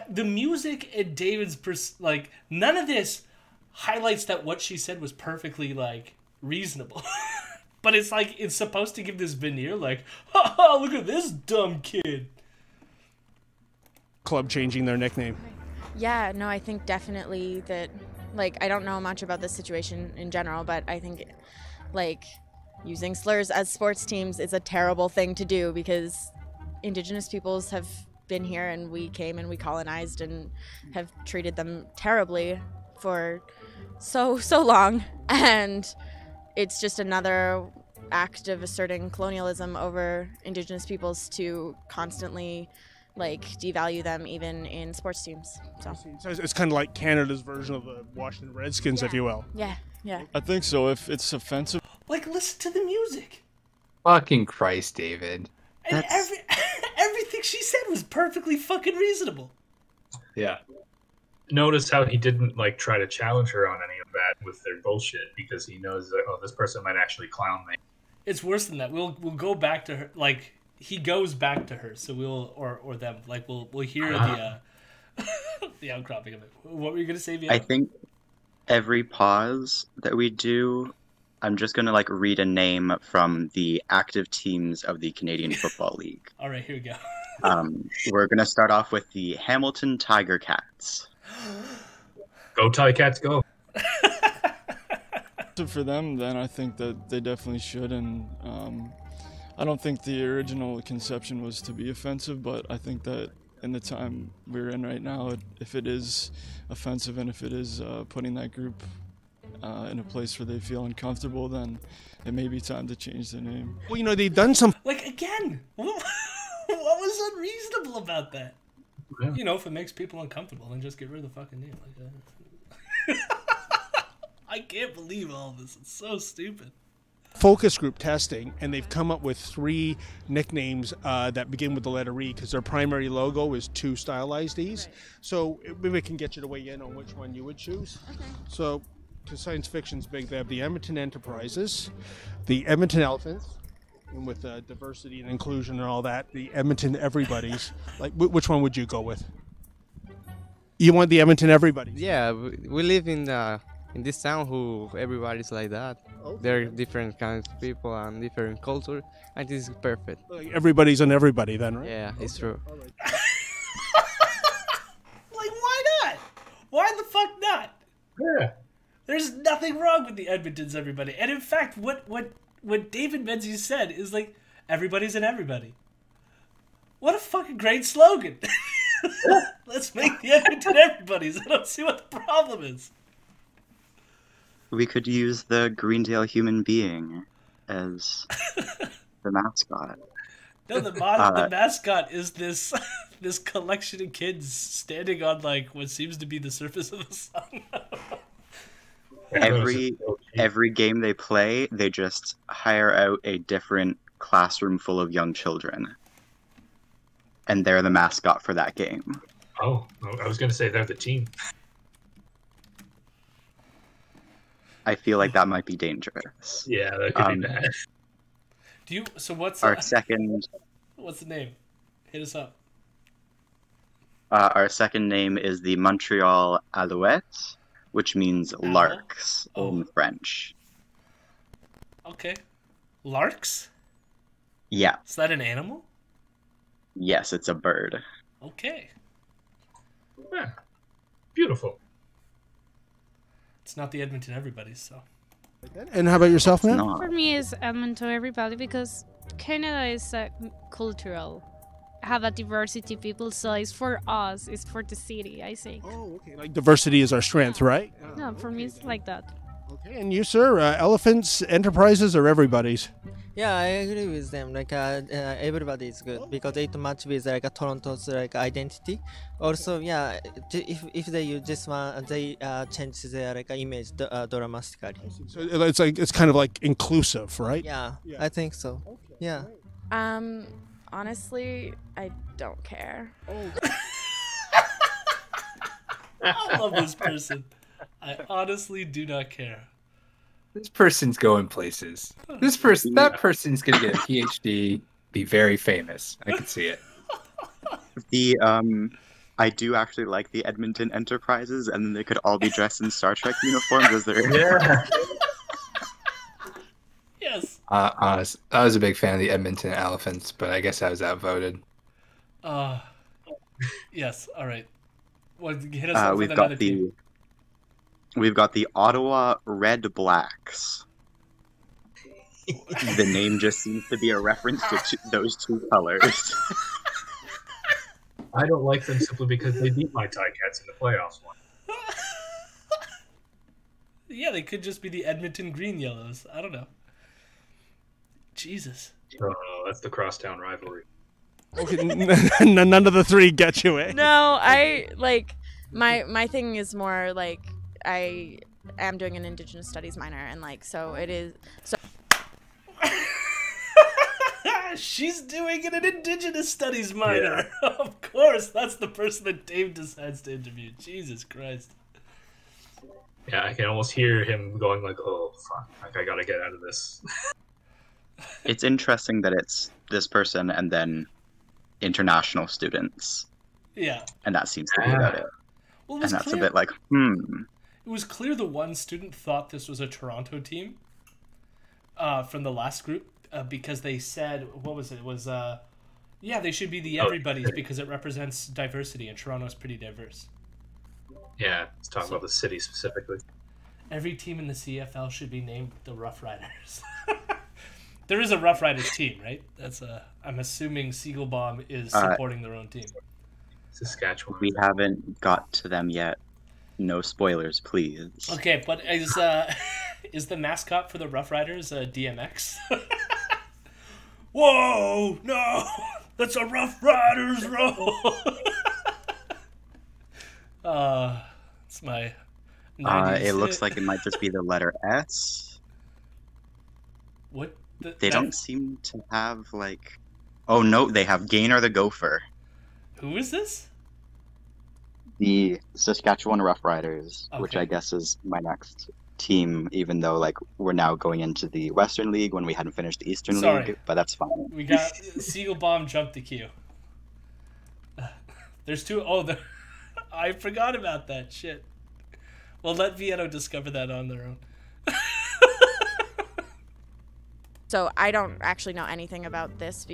the music and David's, like, none of this highlights that what she said was perfectly, like, reasonable. But it's like, it's supposed to give this veneer, like, ha, look at this dumb kid. Club changing their nickname. Yeah, no, I think definitely that, like, I don't know much about this situation in general, but I think, like, using slurs as sports teams is a terrible thing to do because Indigenous peoples have been here and we came and we colonized and have treated them terribly for so long. And it's just another act of asserting colonialism over Indigenous peoples to constantly, like, devalue them even in sports teams. So it's kind of like Canada's version of the Washington Redskins, if you will. yeah. I think so. If it's offensive, Like, listen to the music. Fucking Christ, David. And everything she said was perfectly fucking reasonable. Yeah. Notice how he didn't like try to challenge her on any of that with their bullshit because he knows that this person might actually clown me. It's worse than that. We'll go back to her. Like, he goes back to her, so we'll or them. Like, we'll hear the outcropping of it. What were you gonna say, Vienna? I think every pause that we do, I'm just gonna like read a name from the active teams of the Canadian Football League. All right, here we go. We're gonna start off with the Hamilton Tiger Cats. Go Tie Cats, go! For them, then I think that they definitely should, and I don't think the original conception was to be offensive, but I think that in the time we're in right now, if it is offensive and if it is putting that group in a place where they feel uncomfortable, then it may be time to change the name. Well, you know, they've done some... Like, again, what was unreasonable about that? Yeah. You know, if it makes people uncomfortable, then just get rid of the fucking name. Like, I can't believe all this. It's so stupid. Focus group testing, and they've come up with 3 nicknames that begin with the letter E, because their primary logo is 2 stylized E's. Right. So maybe we can get you to weigh in on which one you would choose. Okay. So, because science fiction's big, they have the Edmonton Enterprises, the Edmonton Elephants, and with diversity and inclusion and all that, the Edmonton Everybody's. Like, which one would you go with? You want the Edmonton Everybody's? Yeah, we live in this town who everybody's like that. Okay. There are different kinds of people and different culture, and this is perfect. Like everybody's on everybody then, right? Yeah, it's true. Like, why not? Why the fuck not? Yeah. There's nothing wrong with the Edmonton's everybody. And in fact, what David Menzies said is like, everybody's in everybody. What a fucking great slogan. Let's make the Edmonton everybody's. I don't see what the problem is. We could use the Greendale human being as the mascot. No, the mascot is this this collection of kids standing on like what seems to be the surface of the sun. Every game they play, they just hire out a different classroom full of young children, and they're the mascot for that game. Oh, I was going to say they're the team. I feel like that might be dangerous. Yeah, that could be bad. What's our second? What's the name? Hit us up. Our second name is the Montreal Alouettes, which means larks in French. Okay, larks. Yeah. Is that an animal? Yes, it's a bird. Okay. Yeah. Beautiful. It's not the Edmonton everybody's, so. And how about yourself, man? For me, it's Edmonton everybody because Canada is cultural, have a diversity of people, so it's for us, it's for the city, I think. Oh, okay. Like diversity is our strength, right? No, for me, it's like that. Okay, and you, sir, Elephants, Enterprises, or everybody's? Yeah, I agree with them. Like everybody is good because it match with like Toronto's like identity. Also, yeah, if they use this one, they change their like image dramatically. So it's kind of like inclusive, right? Yeah, I think so. Okay. Yeah. Honestly, I don't care. Oh. I love this person. I honestly do not care. This person's going places. That person's gonna get a PhD, be very famous. I can see it. I do actually like the Edmonton Enterprises, and then they could all be dressed in Star Trek uniforms as their. Yeah. Yes. Honest, I was a big fan of the Edmonton Elephants, but I guess I was outvoted. Yes. All right. Well, hit us up with another team. We've got the Ottawa Red Blacks. The name just seems to be a reference to those 2 colors. I don't like them simply because they beat my Ticats in the playoffs one. Yeah, they could just be the Edmonton Green Yellows. I don't know. Jesus. Oh, that's the crosstown rivalry. Okay, none of the 3 get you, eh? No, I like my thing is more like I am doing an Indigenous Studies minor, and like so it is. So she's doing an Indigenous Studies minor. Yeah. Of course, that's the person that Dave decides to interview. Jesus Christ. Yeah, I can almost hear him going like, "Oh fuck, like I gotta get out of this." It's interesting that it's this person and then international students. Yeah. And that seems to be about it. Well, and that's clear. A bit like, It was clear the one student thought this was a Toronto team from the last group because they said, what was it? It was, yeah, they should be the everybody's because it represents diversity, and Toronto's pretty diverse. Yeah, let's talk about the city specifically. Every team in the CFL should be named the Rough Riders. There is a Rough Riders team, right? I'm assuming Siegelbaum is supporting their own team. Saskatchewan. We haven't got to them yet. No spoilers, please. Okay, but is the mascot for the Rough Riders DMX? Whoa, no, that's a Rough Riders roll. It's my 90s it looks like it might just be the letter S. What? They don't seem to have like... Oh no, they have Gaynor the Gopher. Who is this? The Saskatchewan Rough Riders, Okay. which I guess is my next team, even though like we're now going into the Western League when we hadn't finished the Eastern Sorry. League, but that's fine. We got Siegelbaum jumped the queue. There's two. Oh, I forgot about that shit. Well, let Vieto discover that on their own. So I don't actually know anything about this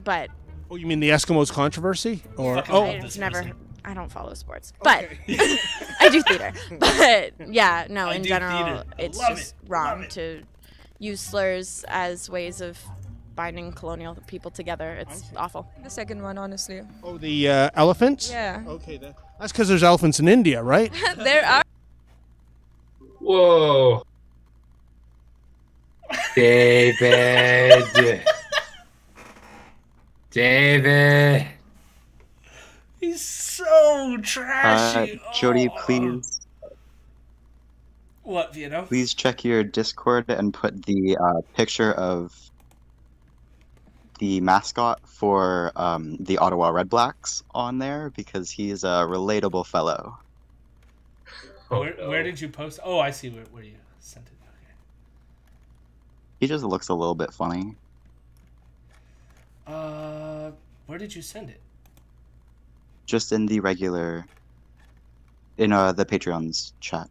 but Oh, you mean the Eskimos controversy? Or I don't follow sports, but I do theater. But yeah, no, in general, theater. it's Love just it. wrong Love it. to use slurs as ways of binding colonial people together. It's awful. The second one, honestly. Oh, the elephants? Yeah. Okay, that's because there's elephants in India, right? There are. Whoa. David. David. He's so trashy. Jody, Oh. please. What, Vieto? Please check your Discord and put the picture of the mascot for the Ottawa Red Blacks on there, because he's a relatable fellow. Where did you post? Oh, I see where you sent it. Okay. He just looks a little bit funny. Where did you send it? Just in the regular, in the Patreon's chat.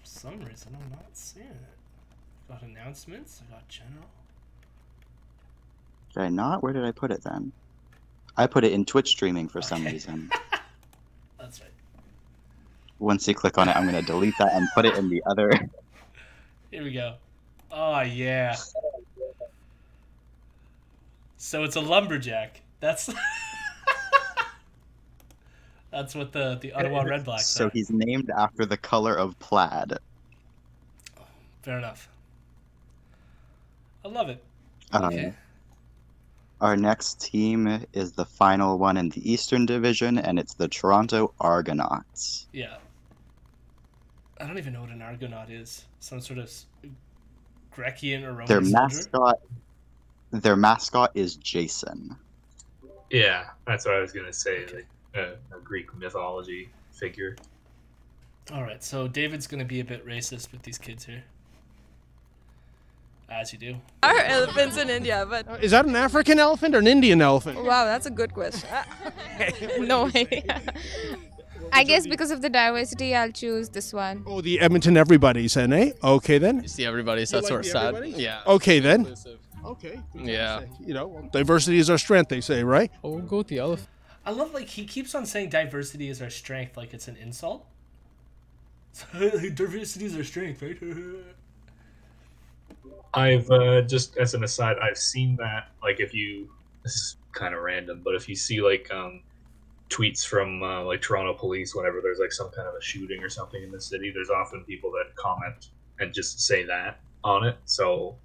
For some reason, I'm not seeing it. Got announcements. I got general. Did I not? Where did I put it then? I put it in Twitch streaming for some reason. That's right. Once you click on it, I'm going to delete that and put it in the other. Here we go. Oh, yeah. So it's a lumberjack. That's that's what the Ottawa Red Blacks So are. he's named after the color of plaid. Fair enough. I love it. Um, Okay. Our next team is the final one in the Eastern Division, and it's the Toronto Argonauts. Yeah. I don't even know what an Argonaut is. Some sort of Grecian or Roman soldier? Their mascot is Jason. Yeah, that's what I was gonna say. Like a Greek mythology figure. All right, so David's going to be a bit racist with these kids here. As you do. There are elephants in India, but Is that an African elephant or an Indian elephant? wow, that's a good question. No idea. I guess because of the diversity, I'll choose this one. Oh, the Edmonton Everybody's, then, eh? Okay, then. You see everybody's, that's sort of sad. Yeah. Okay, then. Inclusive. Okay. Yeah. You know, diversity is our strength, they say, right? Oh, we'll go with the elephant. I love, like, he keeps on saying diversity is our strength like it's an insult. Diversity is our strength, right? I've just as an aside, I've seen that. Like, if you, this is kind of random, but if you see like tweets from like Toronto police whenever there's like some kind of a shooting or something in the city, there's often people that comment and just say that on it. So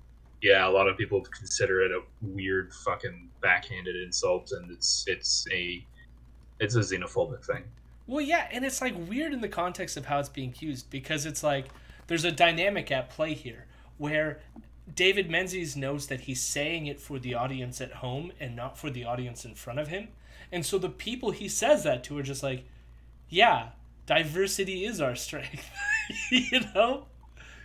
yeah, a lot of people consider it a weird fucking backhanded insult, and it's a xenophobic thing. Well, yeah, and it's like weird in the context of how it's being used, because it's like there's a dynamic at play here where David Menzies knows that he's saying it for the audience at home and not for the audience in front of him. And so the people he says that to are just like, yeah, diversity is our strength. You know?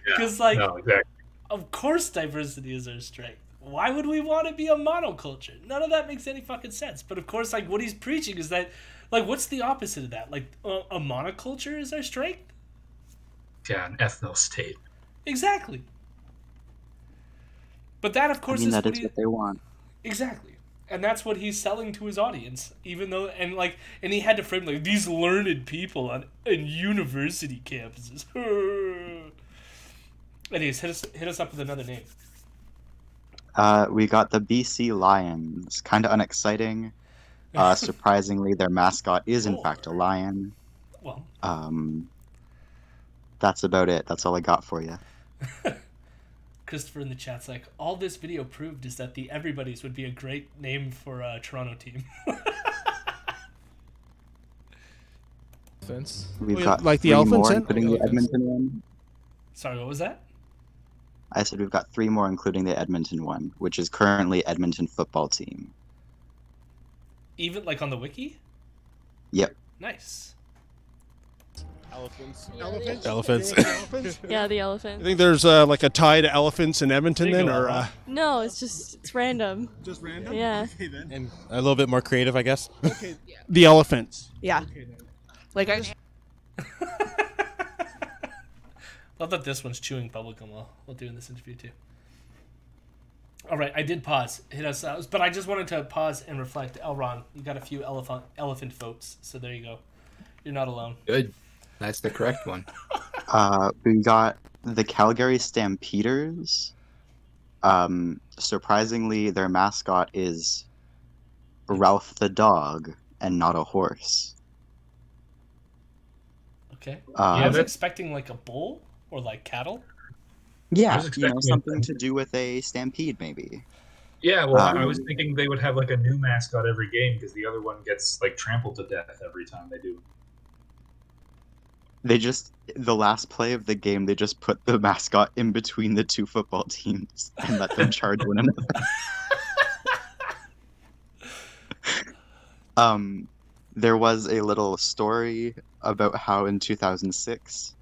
Because, like, no, exactly. Of course diversity is our strength. Why would we want to be a monoculture? None of that makes any fucking sense. But, of course, like, what he's preaching is that, like, what's the opposite of that? Like, a monoculture is our strength? Yeah, an ethno-state. Exactly. But that, of course, I mean, is that is what they want. Exactly. And that's what he's selling to his audience, even though, and he had to frame like these learned people on university campuses. Anyways, hit us up with another name. We got the BC Lions. Kind of unexciting. Surprisingly, their mascot is in fact a lion. Well, that's about it. That's all I got for you. Christopher in the chat's like, all this video proved is that the Everybody's would be a great name for a Toronto team. We've got like the three elephants more, in? including the Edmonton one. Sorry, what was that? I said we've got 3 more, including the Edmonton one, which is currently Edmonton football team. Even like on the wiki? Yep. Nice. Elephants. Elephants. Yeah, the elephant. I think there's like a tie to elephants in Edmonton then, or No, it's random. Just random? Yeah. Okay, then. And a little bit more creative, I guess. Okay. the elephants. Yeah. Like I. Love that this one's chewing bubblegum while doing this interview too. All right, I did pause. Hit us out, but I just wanted to pause and reflect. Elron, you got a few elephant votes, so there you go. You're not alone. Good. That's the correct one. We got the Calgary Stampeders. Surprisingly, their mascot is Ralph the dog and not a horse. Okay. I was expecting like a bull or like cattle. Yeah, something to do with a stampede, maybe. Yeah, well, I was thinking they would have like a new mascot every game because the other one gets like trampled to death every time they do. The last play of the game, they just put the mascot in between the 2 football teams and let them charge one another. There was a little story about how in 2006,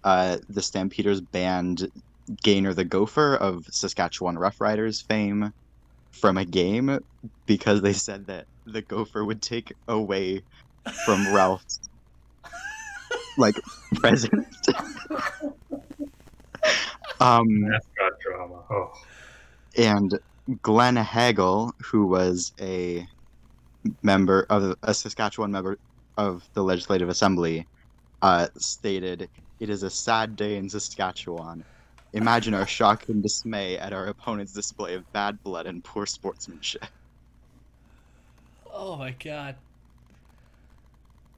the Stampeders banned Gaynor the Gopher of Saskatchewan Roughriders fame from a game because they said that the Gopher would take away from Ralph's present. Mascot drama. Oh. And Glenn Hagel, who was a Saskatchewan member of the Legislative Assembly, stated, "It is a sad day in Saskatchewan. Imagine our shock and dismay at our opponent's display of bad blood and poor sportsmanship." Oh my god.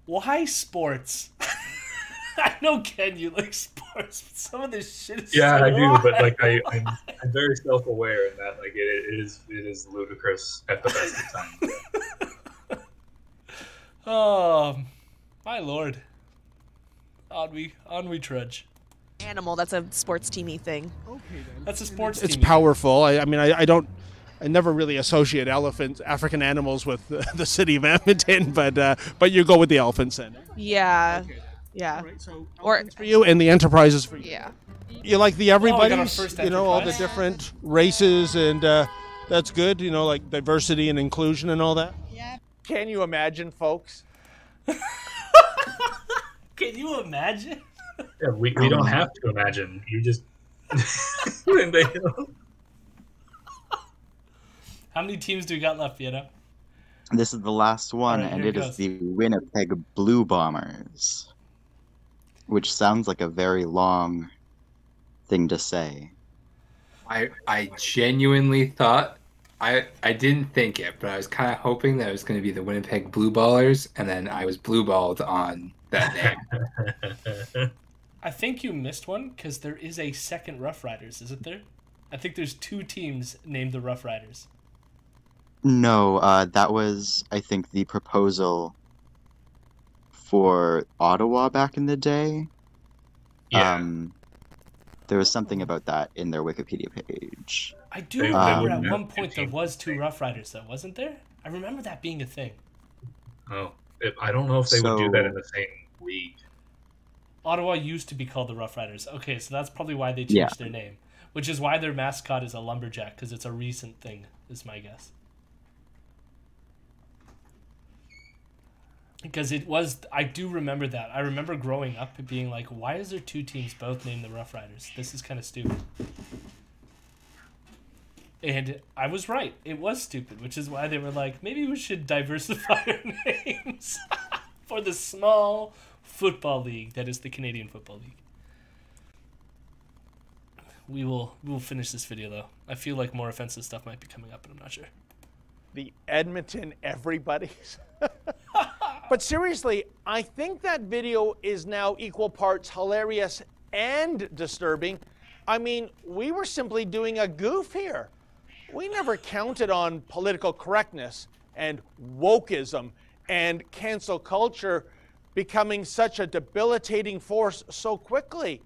Why sports? I know, Ken, you like sports, but some of this shit is Yeah, so I do, but hard. I'm very self-aware in that it is ludicrous at the best of times. Oh, my lord. On we trudge. Animal, that's a sports teamy thing. Okay, then. That's a sports It's team. powerful. I never really associate elephants, African animals, with the city of Edmonton, but you go with the elephants then. Yeah. Yeah. Or for you and the enterprises for you. Yeah. You like the our everybody's, first all the enterprise. different races, and that's good, like diversity and inclusion and all that. Yeah. Can you imagine, folks? Can you imagine? Yeah, we don't have to imagine. You just How many teams do we got left, Vienna? This is the last one, All right, and here it it is goes. the Winnipeg Blue Bombers, which sounds like a very long thing to say. I genuinely thought I didn't think it, but I was kind of hoping that it was going to be the Winnipeg Blue Ballers, and then I was blue balled on that name. I think you missed one because there is a second Rough Riders, isn't there? I think there's 2 teams named the Rough Riders. No, that was, I think, the proposal for Ottawa back in the day. Yeah. There was something about that in their Wikipedia page. I do remember at one point there was 2 Rough Riders, though, wasn't there? I remember that being a thing. Oh, I don't know if they would do that in the same league. Ottawa used to be called the Rough Riders. Okay, so that's probably why they changed Yeah. their name. Which is why their mascot is a lumberjack, because it's a recent thing, is my guess. Because it was, I do remember that. I remember growing up and being like, why is there 2 teams both named the Rough Riders? This is kind of stupid. And I was right. It was stupid, which is why they were like, maybe we should diversify our names for the small football league that is the Canadian Football League. We will finish this video, though. I feel like more offensive stuff might be coming up, but I'm not sure. The Edmonton everybody's. But seriously, I think that video is now equal parts hilarious and disturbing. I mean, we were simply doing a goof here. We never counted on political correctness and wokeism and cancel culture becoming such a debilitating force so quickly.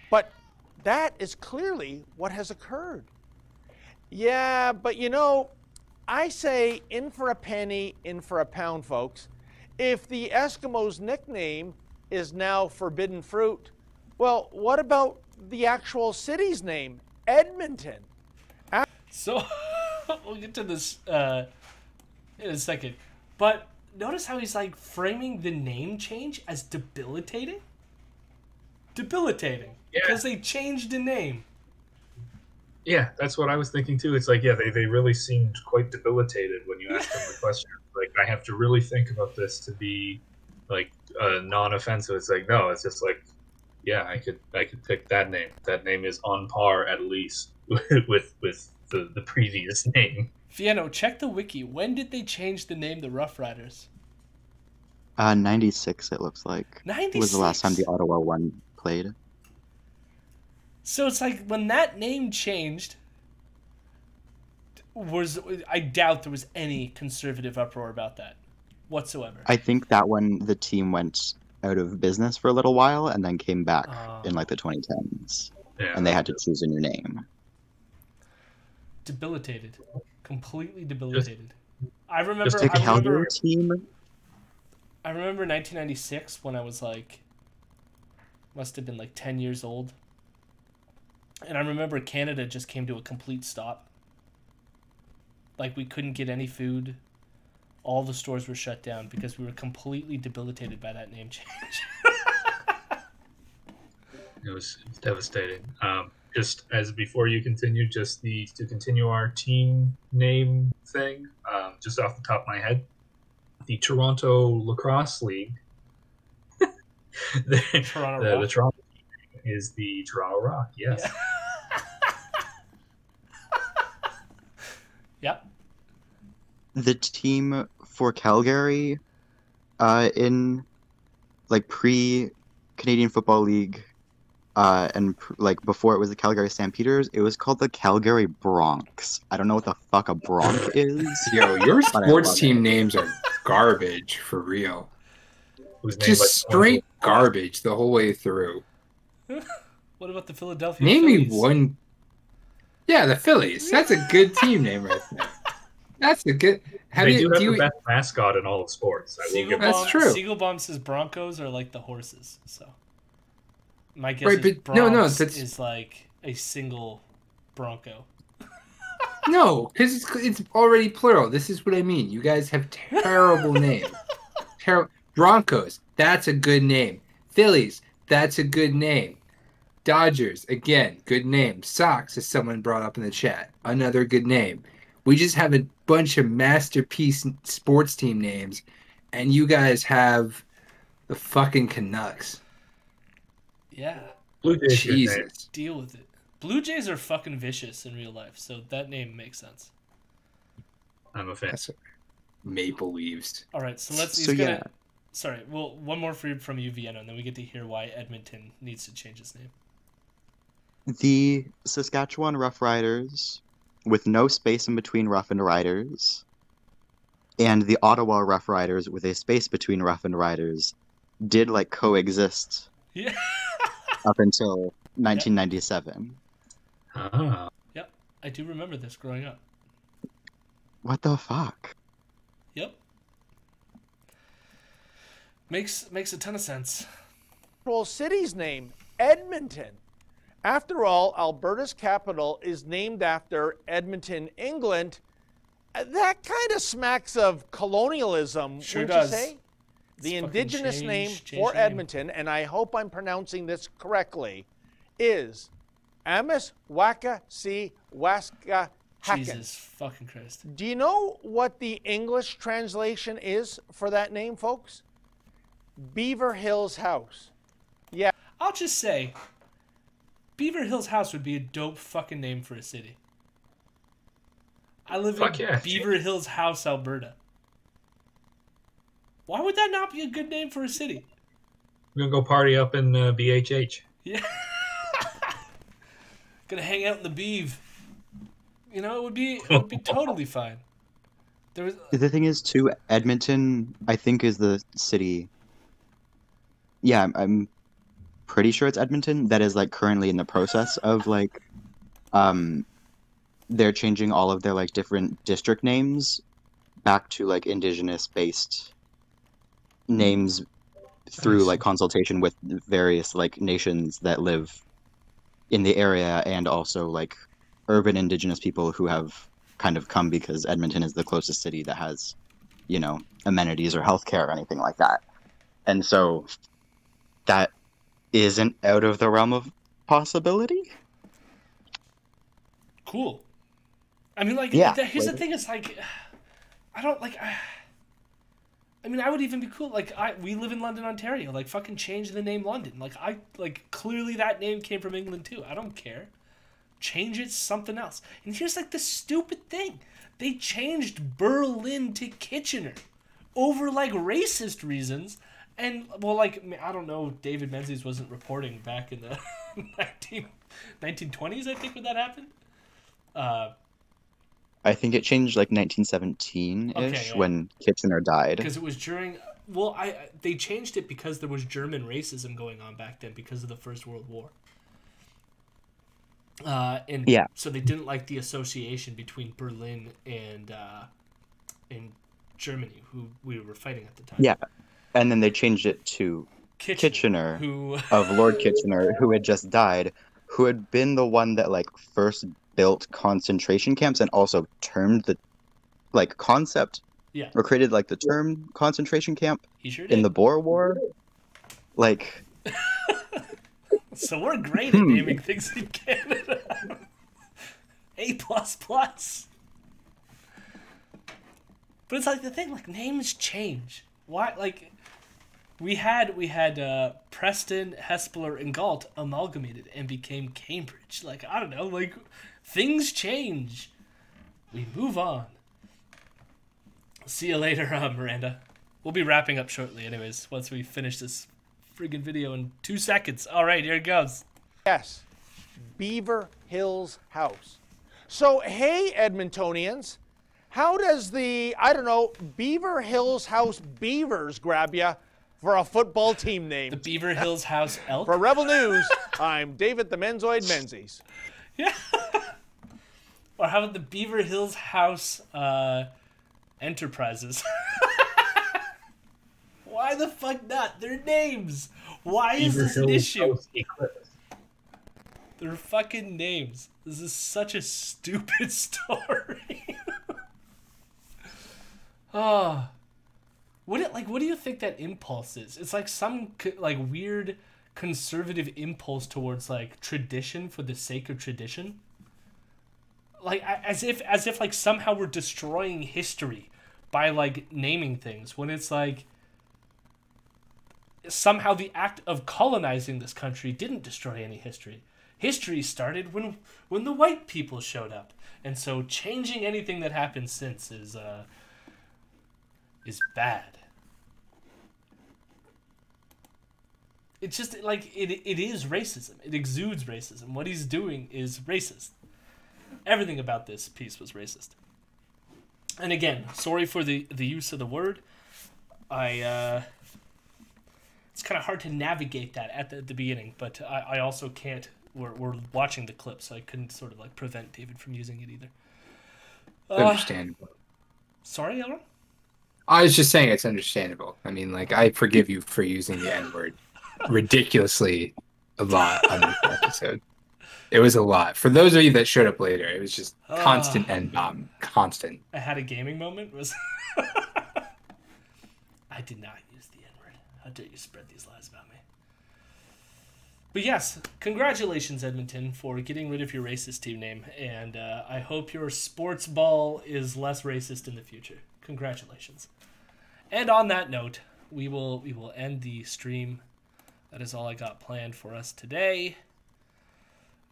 But that is clearly what has occurred. Yeah, but you know, I say in for a penny, in for a pound, folks. If the Eskimos' nickname is now forbidden fruit, well, what about the actual city's name, Edmonton? So, we'll get to this in a second. But notice how he's like framing the name change as debilitating? Debilitating. Yeah. Because they changed the name. Yeah, that's what I was thinking too. It's like, yeah, they really seemed quite debilitated when you asked them the question. Like, I have to really think about this to be like non-offensive. It's like, no, it's just like, yeah, I could pick that name. That name is on par at least with the previous name. Vienno, check the wiki. When did they change the name the Rough Riders? 96 it looks like. 96? Was the last time the Ottawa one played. So it's like when that name changed, I doubt there was any conservative uproar about that whatsoever. I think that one the team went out of business for a little while and then came back in like the 2010s. Yeah. And they had to choose a new name. Debilitated. Completely debilitated. I remember Just a Calgary team. I remember 1996 when I was like, must have been like 10 years old. And I remember Canada just came to a complete stop. Like, we couldn't get any food. All the stores were shut down because we were completely debilitated by that name change. It was devastating. Just as before you continue, just to continue our team name thing, just off the top of my head, the Toronto Lacrosse League, the Toronto team is the Toronto Rock. Yes. Yeah. Yep. The team for Calgary, in like pre-Canadian Football League, and like before it was the Calgary Stampeders, it was called the Calgary Bronx. I don't know what the fuck a Bronx is. Yo, your sports team names are garbage for real. Just straight garbage the whole way through. What about the Philadelphia Name Phillies? me one. Yeah, the Phillies. That's a good team name right there. That's a good. They do have the best mascot in all of sports. That's true. Siegelbaum says Broncos are like the horses. So my guess Right, is but no, Bronx that's- is like a single Bronco. No, because it's already plural. This is what I mean. You guys have terrible names. Broncos, that's a good name. Phillies, that's a good name. Dodgers, again, good name. Sox, as someone brought up in the chat, another good name. We just have a bunch of masterpiece sports team names, and you guys have the fucking Canucks. Yeah. Blue Jays. Jesus. Deal with it. Blue Jays are fucking vicious in real life, so that name makes sense. I'm a fan. Maple Leaves. All right, so let's. So, yeah. Sorry, well, one more from you, Vienna, and then we get to hear why Edmonton needs to change its name. The Saskatchewan Roughriders, with no space in between Rough and Riders, and the Ottawa Roughriders with a space between Rough and Riders, did like coexist. Yeah. Up until 1997. Ah. Yep, I do remember this growing up. What the fuck? Yep. Makes a ton of sense. Well, city's name, Edmonton. After all, Alberta's capital is named after Edmonton, England. That kind of smacks of colonialism, Sure wouldn't does. you say? The It's indigenous fucking name change for name. Edmonton, and I hope I'm pronouncing this correctly, is Amiswaka Si Waska Hacken. Jesus fucking Christ. Do you know what the English translation is for that name, folks? Beaver Hills House. Yeah. I'll just say, Beaver Hills House would be a dope fucking name for a city. I live Fuck in yeah. Beaver Hills House, Alberta. Why would that not be a good name for a city? We're gonna go party up in BHH. Yeah. Gonna hang out in the Beeve. You know, it would be totally fine. There was The thing is, too, Edmonton, I think, is the city. Yeah, I'm pretty sure it's Edmonton that is like currently in the process of like, they're changing all of their like different district names back to like indigenous-based names through like consultation with various like nations that live in the area, and also like urban indigenous people who have kind of come because Edmonton is the closest city that has, you know, amenities or healthcare or anything like that. And so that isn't out of the realm of possibility. cool. I mean, like, Yeah, here's the like- thing: it's like, I don't like. I mean, I would even be cool. Like, we live in London, Ontario. Like, fucking change the name London. Like, clearly that name came from England too. I don't care. Change it to something else. And here's like the stupid thing: they changed Berlin to Kitchener over like racist reasons. And well, like, I don't know. David Menzies wasn't reporting back in the 1920s. I think when that happened. I think it changed like 1917-ish Okay, yeah. when Kitchener died. Because it was during. Well, they changed it because there was German racism going on back then because of the First World War. And Yeah. so they didn't like the association between Berlin and Germany, who we were fighting at the time. Yeah, and then they changed it to Kitchener, Kitchener who- of Lord Kitchener, who had just died, who had been the one that like first built concentration camps and also termed the like concept, Yeah. or created like the term concentration camp He sure in did. the Boer War. Like, So we're great at naming things in Canada. A++. But it's like the thing, like, names change. Why, like, we had Preston, Hespeler, and Galt amalgamated and became Cambridge. Like, I don't know, like, things change. We move on. See you later, Miranda. We'll be wrapping up shortly anyways, once we finish this friggin' video in 2 seconds. All right, here it goes. Yes, Beaver Hills House. So, hey, Edmontonians, how does the, I don't know, Beaver Hills House Beavers grab ya for a football team name? The Beaver Hills House Elk? For Rebel News, I'm David the Menzoid Menzies. Or how about the Beaver Hills House Enterprises? Why the fuck not? Their names. Why is Beaver this an Hills issue? House Eclipse. Their fucking names. This is such a stupid story. What do you think that impulse is? It's like some like weird conservative impulse towards like tradition for the sake of tradition. Like as if like somehow we're destroying history by like naming things, when it's like somehow the act of colonizing this country didn't destroy any history. History started when the white people showed up, and so changing anything that happened since is bad. It's just like it is racism. It exudes racism. What he's doing is racist. Everything about this piece was racist. And again, sorry for the use of the word. It's kind of hard to navigate that at the beginning, but I also can't. We're watching the clip, so I couldn't sort of like prevent David from using it either. Understandable. Sorry, Elron? I was just saying it's understandable. I mean, like, I forgive you for using the N-word ridiculously a lot on this episode. It was a lot. For those of you that showed up later, it was just constant N-bomb. Constant. I had a gaming moment. Was I did not use the N-word. How dare you spread these lies about me? But yes, congratulations, Edmonton, for getting rid of your racist team name, and I hope your sports ball is less racist in the future. Congratulations. And on that note, we will end the stream. That is all I got planned for us today.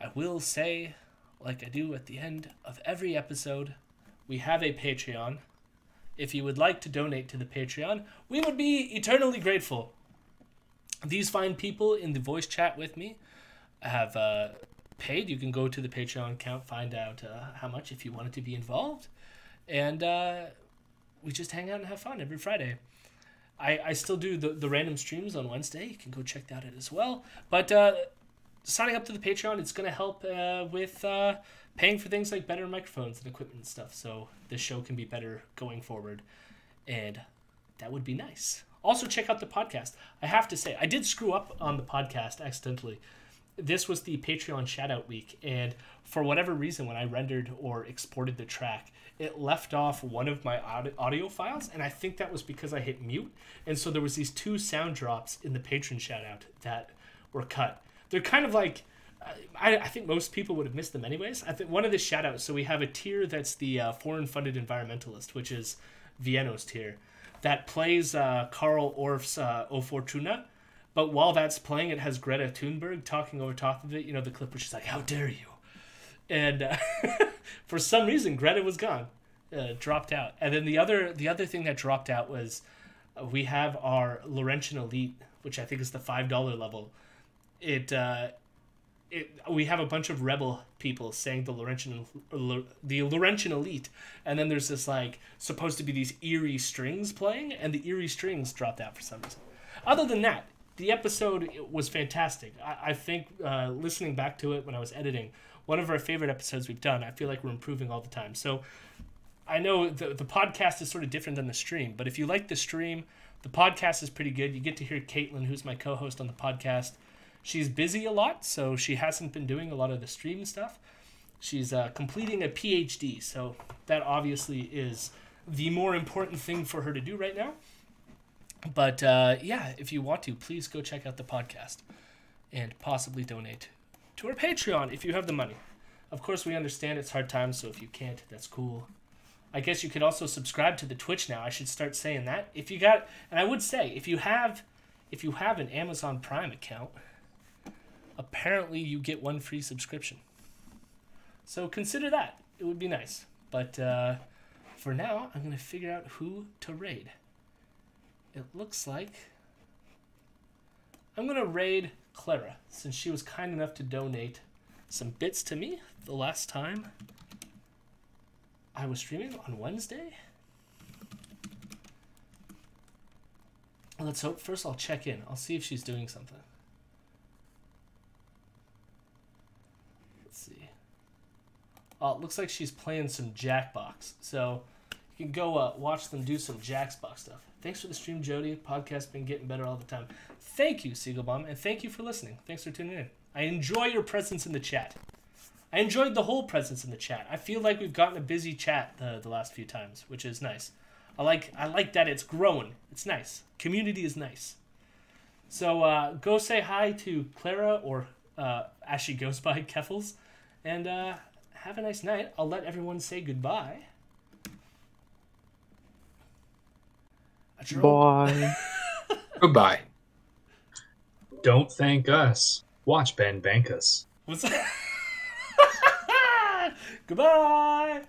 I will say, like I do at the end of every episode, we have a Patreon. If you would like to donate to the Patreon, we would be eternally grateful. These fine people in the voice chat with me have paid. You can go to the Patreon account, find out how much if you wanted to be involved. And we just hang out and have fun every Friday. I still do the random streams on Wednesday. You can go check that out as well. But signing up to the Patreon, it's going to help with paying for things like better microphones and equipment and stuff. So the show can be better going forward. And that would be nice. Also, check out the podcast. I have to say, I did screw up on the podcast accidentally. This was the Patreon shout-out week, and for whatever reason, when I rendered or exported the track, it left off one of my audio files, and I think that was because I hit mute, and so there was these 2 sound drops in the patron shout-out that were cut. They're kind of like, I think most people would have missed them anyways. I think one of the shout-outs, so we have a tier that's the foreign-funded environmentalist, which is Vienno's tier, that plays Karl Orff's O Fortuna, but while that's playing, it has Greta Thunberg talking over top of it. You know, the clip where she's like, "How dare you?" And for some reason, Greta was gone, dropped out. And then the other thing that dropped out was we have our Laurentian Elite, which I think is the $5 level. We have a bunch of rebel people saying the Laurentian Elite, and then there's this like supposed to be these eerie strings playing, and the eerie strings dropped out for some reason. Other than that, the episode was fantastic. I think listening back to it when I was editing, one of our favorite episodes we've done. I feel like we're improving all the time. So I know the podcast is sort of different than the stream, but if you like the stream, the podcast is pretty good. You get to hear Caitlin, who's my co-host on the podcast. She's busy a lot, so she hasn't been doing a lot of the stream stuff. She's completing a PhD, so that obviously is the more important thing for her to do right now. But yeah, if you want to, please go check out the podcast and possibly donate to our Patreon if you have the money. Of course, we understand it's hard times, so if you can't, that's cool. I guess you could also subscribe to the Twitch now. I should start saying that. If you got, and I would say, if you have an Amazon Prime account, apparently you get 1 free subscription. So consider that. It would be nice. But for now, I'm going to figure out who to raid. It looks like I'm going to raid Clara, since she was kind enough to donate some bits to me the last time I was streaming on Wednesday. Let's hope. First, I'll check in. I'll see if she's doing something. Let's see. Oh, it looks like she's playing some Jackbox. So you can go watch them do some Jackbox stuff. Thanks for the stream, Jody. Podcast's been getting better all the time. Thank you, Siegelbaum, and thank you for listening. Thanks for tuning in. I enjoy your presence in the chat. I enjoyed the whole presence in the chat. I feel like we've gotten a busy chat the last few times, which is nice. I like that it's growing. It's nice. Community is nice. So go say hi to Clara, or as she goes by, Keffels, and have a nice night. I'll let everyone say goodbye. Bye. Goodbye. Don't thank us. Watch Ben bank us. What's that? Goodbye.